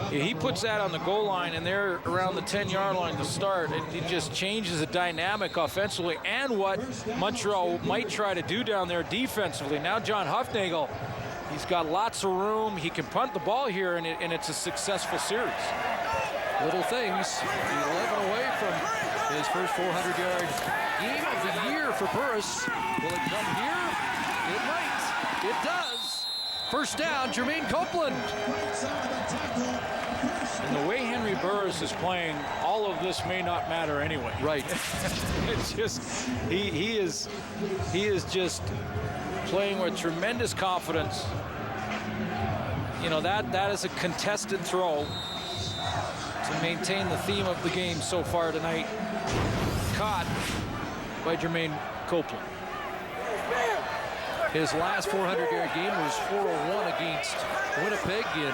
he puts that on the goal line, and they're around the 10-yard line to start. It just changes the dynamic offensively and what Montreal might try to do down there defensively. Now John Hufnagel, he's got lots of room. He can punt the ball here, and it's a successful series. little things. 11 away from his first 400-yard game of the year for Burris. Will it come here? It might. It does. First down, Jermaine Copeland. And the way Henry Burris is playing, all of this may not matter anyway. Right. It's just he is just playing with tremendous confidence. You know, that is a contested throw to maintain the theme of the game so far tonight. Caught by Jermaine Copeland. His last 400-yard game was 401 against Winnipeg in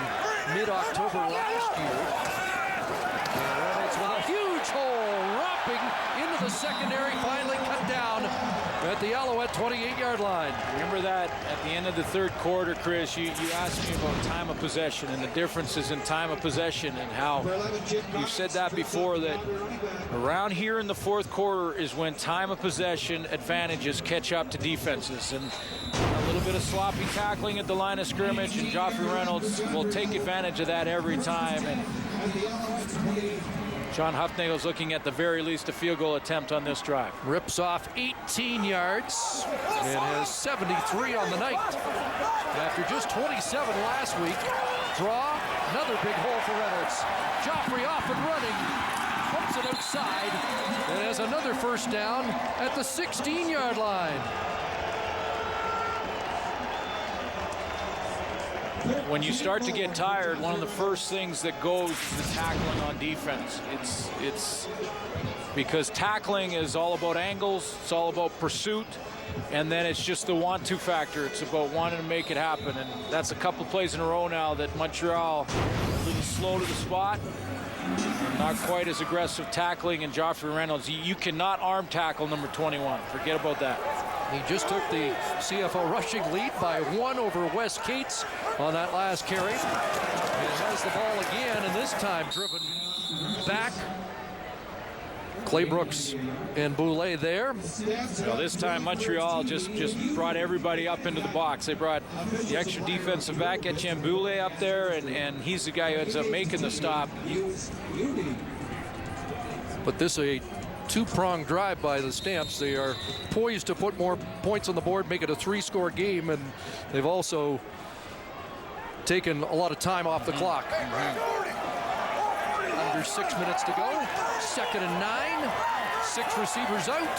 mid-October last year. And Reynolds with a huge hole, romping into the secondary, finally cut down at the Alouette 28-yard line. Remember that at the end of the third quarter, Chris, you asked me about time of possession and the differences in time of possession, and how you said that before, that around here in the fourth quarter is when time of possession advantages catch up to defenses. And a little bit of sloppy tackling at the line of scrimmage, and Joffrey Reynolds will take advantage of that every time. And John Hufnagel's looking at the very least a field goal attempt on this drive. Rips off 18 yards and has 73 on the night. After just 27 last week, draw, another big hole for Reynolds. Joffrey off and running, pumps it outside, and has another first down at the 16-yard line. When you start to get tired, one of the first things that goes is the tackling on defense. It's because tackling is all about angles, it's all about pursuit, and then it's just the want-to factor. It's about wanting to make it happen, and that's a couple plays in a row now that Montreal a little slow to the spot, not quite as aggressive tackling, and Joffrey Reynolds, you cannot arm tackle number 21. Forget about that. He just took the CFL rushing lead by 1 over Wes Cates on that last carry. And has the ball again, and this time driven back. Clay Brooks and Boulay there. Well, this time Montreal just brought everybody up into the box. They brought the extra defensive back, Etienne Boulay, up there, and he's the guy who ends up making the stop. But this is a two-pronged drive by the Stamps. They are poised to put more points on the board, make it a 3-score game, and they've also taken a lot of time off the clock. Under 6 minutes to go. 2nd and 9. 6 receivers out.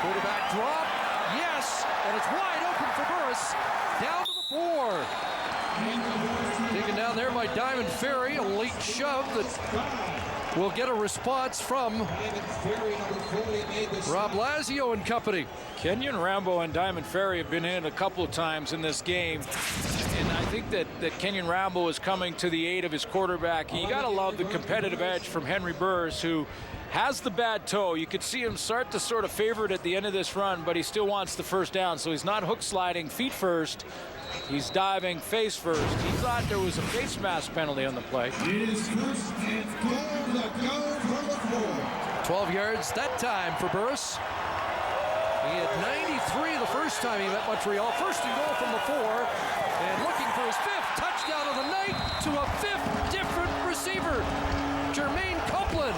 Quarterback drop. Yes, and it's wide open for Burris. Down to the 4. Taken down there by Diamond Ferry. A late shove that will get a response from Rob Lazio and company. Kenyon Rambo and Diamond Ferry have been in a couple of times in this game. And I think that Kenyon Rambo is coming to the aid of his quarterback. You got to love the competitive edge from Henry Burris, who has the bad toe. You could see him start to sort of favor it at the end of this run, but he still wants the first down. So he's not hook sliding feet first. He's diving face first. He thought there was a face mask penalty on the play. 12 yards that time for Burris. He had 93 the first time he met Montreal. First and goal from the 4. And looking for his 5th touchdown of the night to a 5th different receiver, Jermaine Copeland.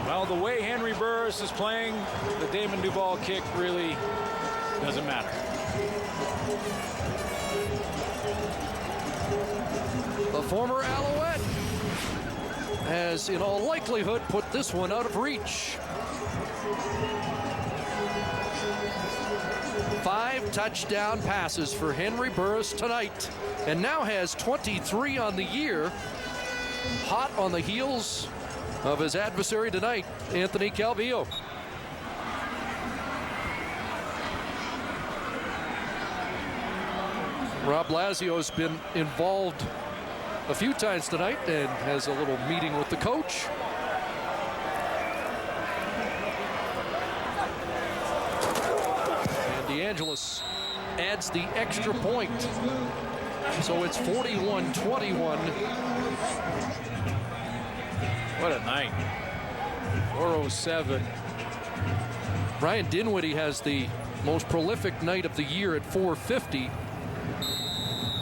Well, the way Henry Burris is playing, the Damon Duval kick really doesn't matter. The former Alouette has, in all likelihood, put this one out of reach. 5 touchdown passes for Henry Burris tonight, and now has 23 on the year, hot on the heels of his adversary tonight, Anthony Calvillo. Rob Lazio's been involved a few times tonight and has a little meeting with the coach. And DeAngelis adds the extra point. So it's 41-21. What a night. 407. Brian Dinwiddie has the most prolific night of the year at 450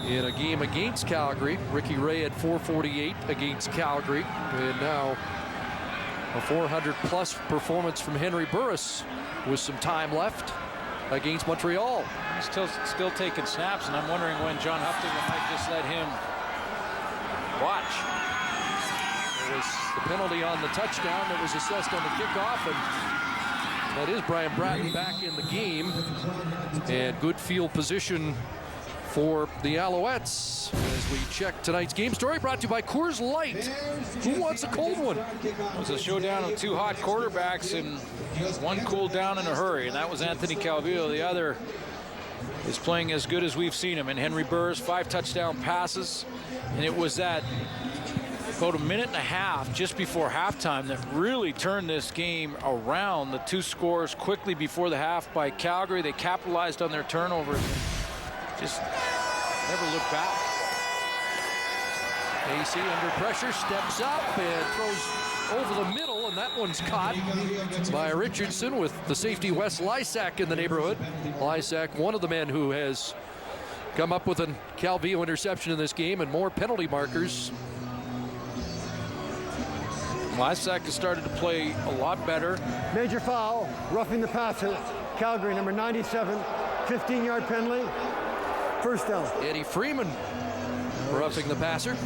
in a game against Calgary. Ricky Ray at 448 against Calgary. And now a 400-plus performance from Henry Burris with some time left against Montreal. He's still taking snaps, and I'm wondering when John Huftinger might just let him watch. There was the penalty on the touchdown that was assessed on the kickoff, and that is Brian Bratton back in the game. And good field position for the Alouettes as we check tonight's game story, brought to you by Coors Light. Who wants a cold one? It was a showdown of two hot quarterbacks, and one cooled down in a hurry, and that was Anthony Calvillo. The other is playing as good as we've seen him. And Henry Burris, 5 touchdown passes, and it was that about a minute and a half just before halftime that really turned this game around. The 2 scores quickly before the half by Calgary. They capitalized on their turnovers. Just never looked back. AC under pressure, steps up and throws over the middle, and that one's caught by Richardson with the safety Wes Lysak in the neighborhood. Lysak, one of the men who has come up with a Calvillo interception in this game and more penalty markers. Lysak has started to play a lot better. Major foul, roughing the passer. Calgary, number 97, 15-yard penalty. First down. Eddie Freeman roughing the passer.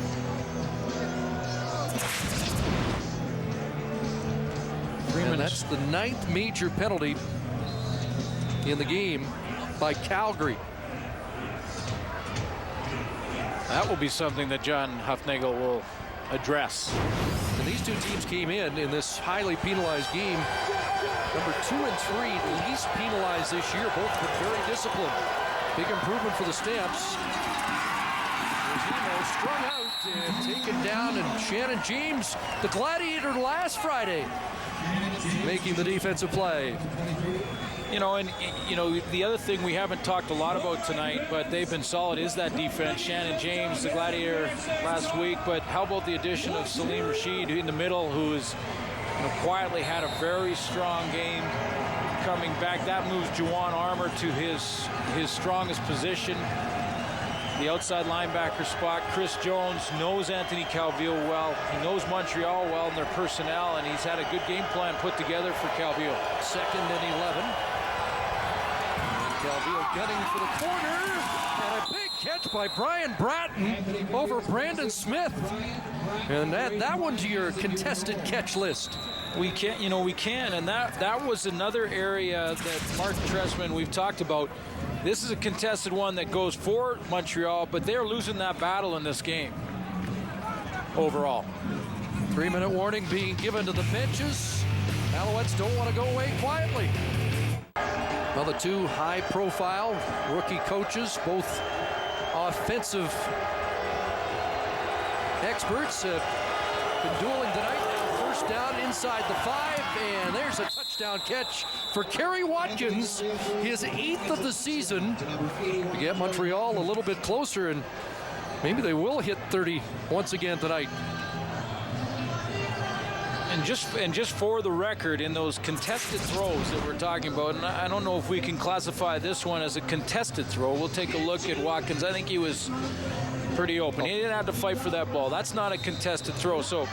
And that's the 9th major penalty in the game by Calgary. That will be something that John Hufnagel will address. And these two teams came in this highly penalized game. Number 2 and 3 least penalized this year, both were very disciplined. Big improvement for the Stamps. Rosino strung out and taken down, and Shannon James, the Gladiator last Friday, making the defensive play. The other thing we haven't talked a lot about tonight, but they've been solid, is that defense. Shannon James, the Gladiator last week, but how about the addition of Salim Rashid in the middle, who has quietly had a very strong game coming back. That moves Juwan Armour to his strongest position, the outside linebacker spot. Chris Jones knows Anthony Calvillo well. He knows Montreal well and their personnel, and he's had a good game plan put together for Calvillo. 2nd and 11. And Calvillo gunning for the corner, and a big catch by Brian Bratton over Brandon Smith. And add that one to your contested catch list. We can, and that was another area that Mark Trestman, we've talked about. This is a contested one that goes for Montreal, but they're losing that battle in this game overall. 3-minute warning being given to the benches. Alouettes don't want to go away quietly. Well, the 2 high-profile rookie coaches, both offensive experts, have been dueling tonight. First down inside the 5, and there's a touchdown catch for Kerry Watkins, his 8th of the season, to get Montreal a little bit closer, and maybe they will hit 30 once again tonight. And just for the record, in those contested throws that we're talking about, and I don't know if we can classify this one as a contested throw. We'll take a look at Watkins. I think he was pretty open. He didn't have to fight for that ball. That's not a contested throw. So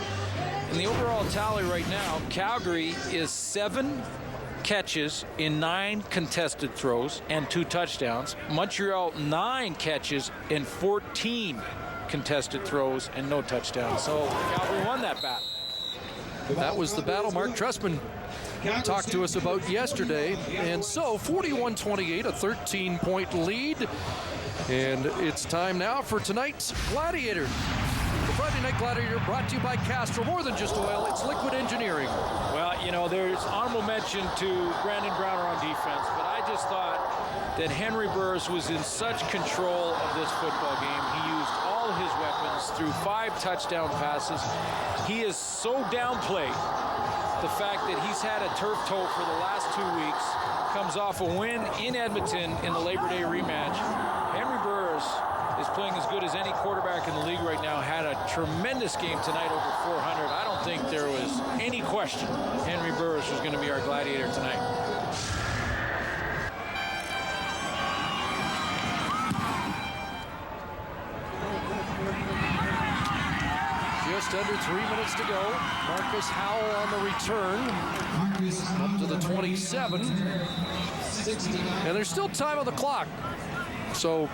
in the overall tally right now, Calgary is 7 catches in 9 contested throws and 2 touchdowns. Montreal 9 catches in 14 contested throws and no touchdowns. So Calgary won that bat. That was the battle Mark Trestman talked to us about yesterday. And so 41-28, a 13-point lead. And it's time now for tonight's Gladiator. The Friday Night Gladiator brought to you by Castrol. More than just oil, it's liquid engineering. Well, there's honorable mention to Brandon Browner on defense, but I just thought that Henry Burris was in such control of this football game. He used all his weapons, threw 5 touchdown passes. He is so downplayed the fact that he's had a turf toe for the last 2 weeks, comes off a win in Edmonton in the Labor Day rematch. Henry Burris is playing as good as any quarterback in the league right now. Had a tremendous game tonight, over 400. I don't think there was any question Henry Burris was going to be our gladiator tonight. Just under 3 minutes to go. Marcus Howell on the return. Up to the 27. And there's still time on the clock. So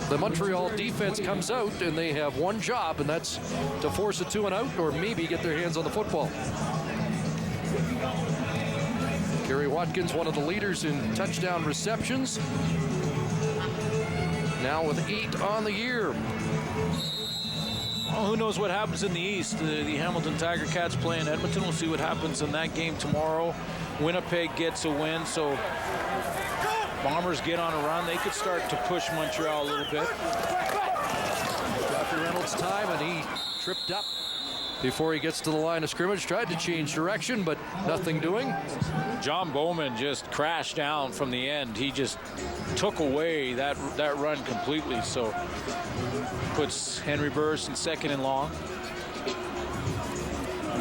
the Montreal defense comes out and they have one job, and that's to force a 2 and out or maybe get their hands on the football. Kerry Watkins, one of the leaders in touchdown receptions. Now with 8 on the year. Well, who knows what happens in the East? The Hamilton Tiger Cats playing Edmonton. We'll see what happens in that game tomorrow. Winnipeg gets a win, so Bombers get on a run. They could start to push Montreal a little bit. After Reynolds' time, and he tripped up before he gets to the line of scrimmage. Tried to change direction, but nothing doing. John Bowman just crashed down from the end. He just took away that run completely. So puts Henry Burris in second and long.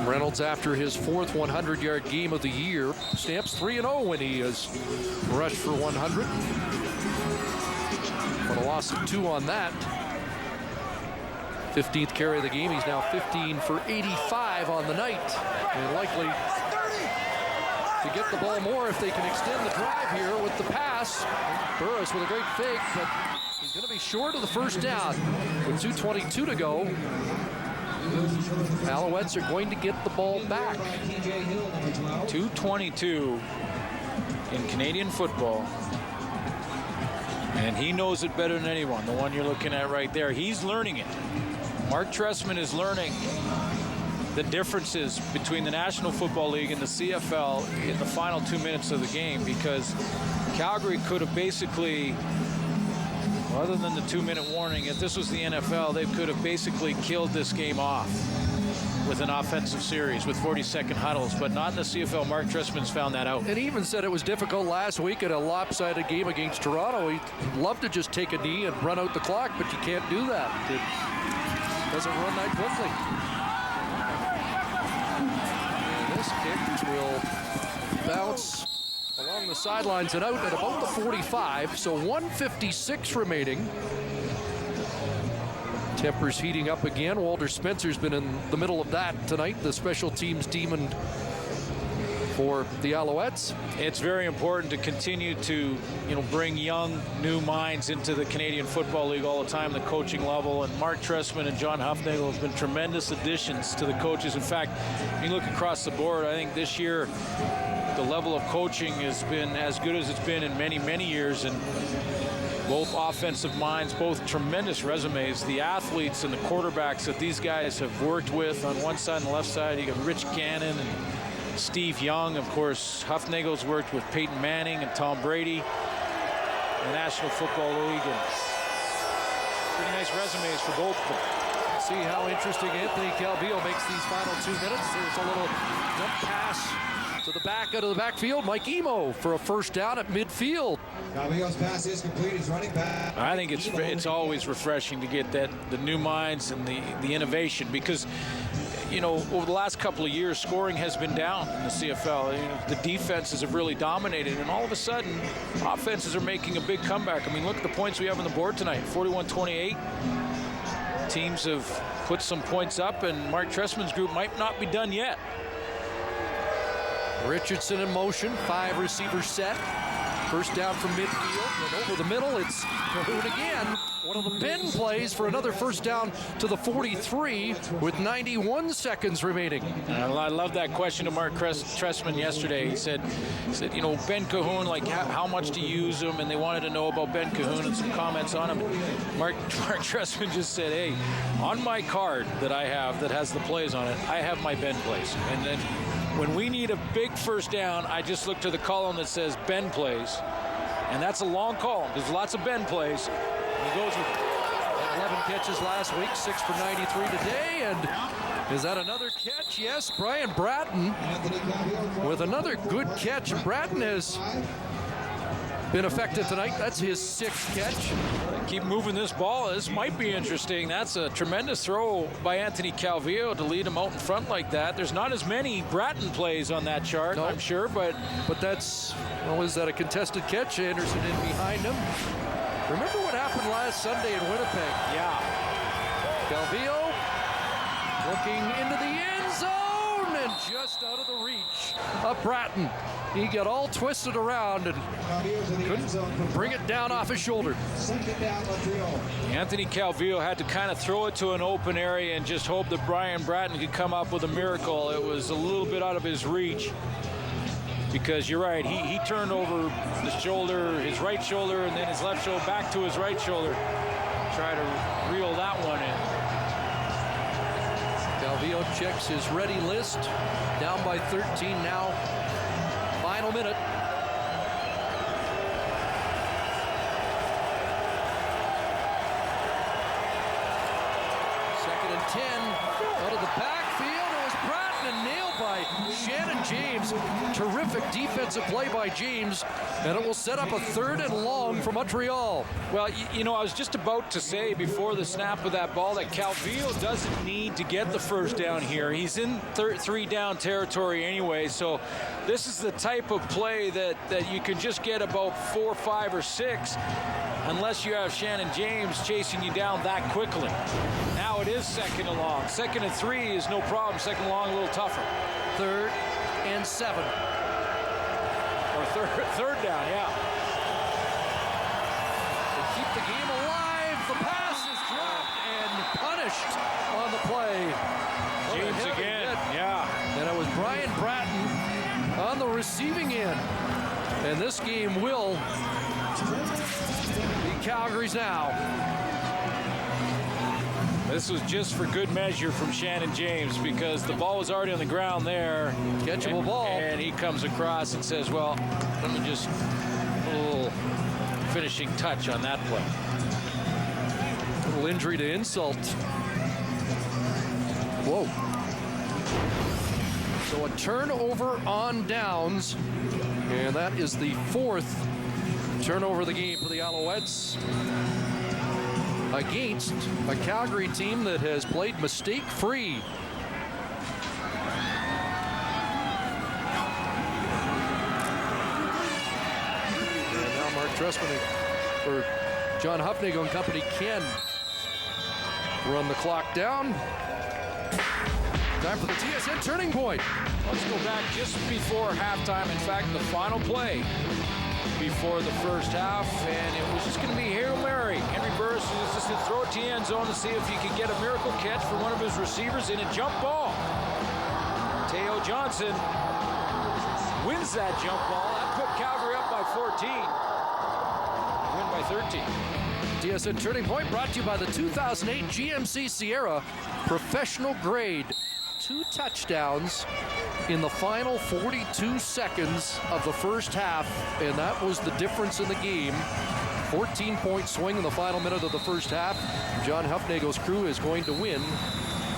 Reynolds, after his 4th 100-yard game of the year, stamps 3-0 when he has rushed for 100. But a loss of 2 on that. 15th carry of the game. He's now 15 for 85 on the night. And likely to get the ball more if they can extend the drive here with the pass. Burris with a great fake, but he's going to be short of the first down. With 2:22 to go, Alouettes are going to get the ball back. 2:22 in Canadian football. And he knows it better than anyone, the one you're looking at right there. He's learning it. Mark Trestman is learning the differences between the National Football League and the CFL in the final 2 minutes of the game, because Calgary could have basically, other than the 2-minute warning, if this was the NFL, they could have basically killed this game off with an offensive series with 40-second huddles, but not in the CFL. Mark Trestman's found that out. And he even said it was difficult last week in a lopsided game against Toronto. He'd love to just take a knee and run out the clock, but you can't do that. It doesn't run that quickly. And this kick will bounce along the sidelines and out at about the 45, so 1:56 remaining. Tempers heating up again. Walter Spencer's been in the middle of that tonight, the special teams demon for the Alouettes. It's very important to continue to, bring young, new minds into the Canadian Football League all the time, the coaching level. And Mark Trestman and John Huffnagel have been tremendous additions to the coaches. In fact, you look across the board, I think this year the level of coaching has been as good as it's been in many, many years. And both offensive minds, both tremendous resumes. The athletes and the quarterbacks that these guys have worked with on one side and the left side. You got Rich Gannon and Steve Young. Of course, Huffnagel's worked with Peyton Manning and Tom Brady in the National Football League. And pretty nice resumes for both of them. See how interesting Anthony Calvillo makes these final 2 minutes. There's a little jump pass to the back out of the backfield. Mike Emo for a first down at midfield. Calvillo's pass is complete. He's running back. I think it's always refreshing to get the new minds and the innovation, because over the last couple of years, scoring has been down in the CFL. The defenses have really dominated, and all of a sudden, offenses are making a big comeback. I mean, look at the points we have on the board tonight, 41-28. Teams have put some points up, and Mark Trestman's group might not be done yet. Richardson in motion, 5 receivers set. First down from midfield, and over the middle, it's Cahoon again. One of the bend plays for another first down to the 43 with 91 seconds remaining. I love that question to Mark Trestman yesterday. He said, Ben Cahoon, like how much to use him, and they wanted to know about Ben Cahoon and some comments on him. Mark Trestman just said, hey, on my card that I have that has the plays on it, I have my bend plays. And then when we need a big first down, I just look to the column that says Ben plays, And that's a long call. There's lots of bend plays. He goes with it. 11 catches last week, 6 for 93 today, and is that another catch? Yes, Brian Bratton with another good catch. Bratton has been effective tonight. That's his 6th catch. Keep moving this ball. This might be interesting. That's a tremendous throw by Anthony Calvillo to lead him out in front like that. There's not as many Bratton plays on that chart, No. I'm sure, but that's, well, is that a contested catch? Anderson in behind him. Remember what happened last Sunday in Winnipeg? yeah. Calvillo looking into the end zone and just out of the reach of Bratton. He got all twisted around and couldn't bring it down off his shoulder. Second down, Montreal. Anthony Calvillo had to kind of throw it to an open area and just hope that Brian Bratton could come up with a miracle. It was a little bit out of his reach. Because you're right, he turned over the shoulder, his right shoulder, and then his left shoulder back to his right shoulder. Try to reel that one in. Calvillo checks his ready list. Down by 13 now. Final minute. Second and 10. Out of the backfield. It was Bratton and nailed by Shannon James. Terrific defensive play by James. And it will set up a 3rd and long for Montreal. Well, you know, I was just about to say before the snap of that ball that Calvillo doesn't need to get the first down here. He's in 3 down territory anyway, so this is the type of play that you can just get about 4, 5, or 6 unless you have Shannon James chasing you down that quickly. Now it is 2nd and long. 2nd and 3 is no problem. 2nd and long a little tougher. 3rd and 7. Or third down, yeah. To keep the game alive, the pass is dropped and punished on the play. James again, yeah. And it was Brian Bratton on the receiving end. And this game will be Calgary's now. This was just for good measure from Shannon James because the ball was already on the ground there. Catchable ball. And he comes across and says, well, let me just a little finishing touch on that play. Little injury to insult. Whoa. So a turnover on downs. And that is the 4th turnover of the game for the Alouettes. Against a Calgary team that has played mistake-free. And now Mark Trestman or John Huffnagel and company can run the clock down. Time for the TSN turning point. Let's go back just before halftime. In fact, the final play before the first half, and it was just going to be Hail Mary. Henry Burris was just going to throw it to the end zone to see if he could get a miracle catch for one of his receivers in a jump ball. Teo Johnson wins that jump ball. That put Calgary up by 14. Win by 13. TSN Turning Point brought to you by the 2008 GMC Sierra Professional Grade. 2 touchdowns in the final 42 seconds of the first half, and that was the difference in the game. 14-point swing in the final minute of the first half. John Huffnagel's crew is going to win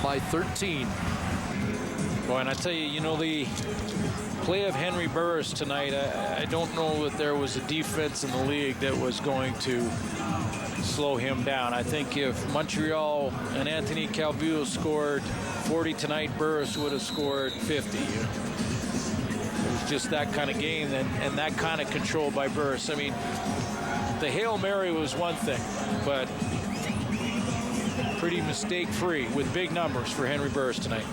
by 13. Boy, and I tell you, you know, the play of Henry Burris tonight, I don't know that there was a defense in the league that was going to slow him down. I think if Montreal and Anthony Calvillo scored 40 tonight, Burris would have scored 50. It was just that kind of game and that kind of control by Burris. I mean, the Hail Mary was one thing, but pretty mistake-free with big numbers for Henry Burris tonight.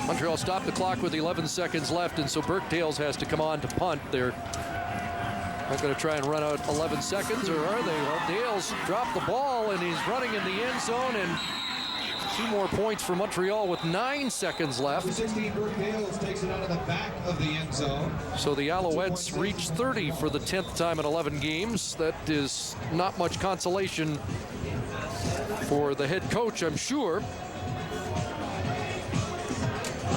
Montreal stopped the clock with 11 seconds left, and so Burke Dales has to come on to punt. They're not going to try and run out 11 seconds, or are they? Well, Dales dropped the ball, and he's running in the end zone, and 2 more points for Montreal with 9 seconds left. 16, Burke Dales takes it out of the back of the end zone. So the Alouettes reach 30 for the 10th time in 11 games. That is not much consolation for the head coach, I'm sure.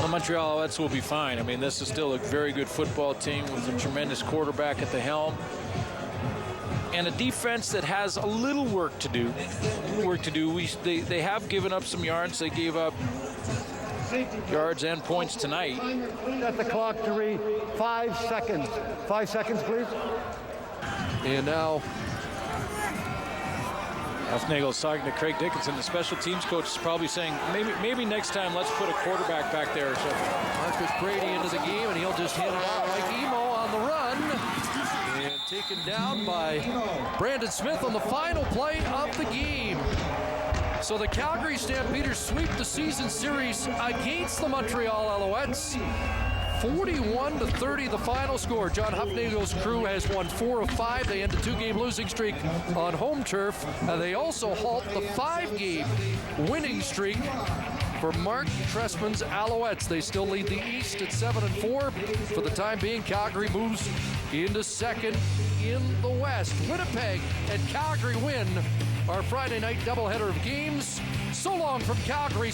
The Montreal Alouettes will be fine. I mean, this is still a very good football team with a tremendous quarterback at the helm. and a defense that has a little work to do. They have given up some yards. They gave up yards and points tonight. Set the clock to read 5 seconds. 5 seconds, please. And now Huffnagel's talking to Craig Dickinson. The special teams coach is probably saying, maybe next time let's put a quarterback back there. So Marcus Brady into the game, and he'll just hand it out like Emo on the run. And taken down by Brandon Smith on the final play of the game. So the Calgary Stampeders sweep the season series against the Montreal Alouettes. 41-30 the final score. John Huffnagel's crew has won 4 of 5. They end a 2-game losing streak on home turf. They also halt the 5-game winning streak for Mark Trestman's Alouettes. They still lead the East at 7-4. For the time being, Calgary moves into second in the West. Winnipeg and Calgary win our Friday night doubleheader of games. So long from Calgary.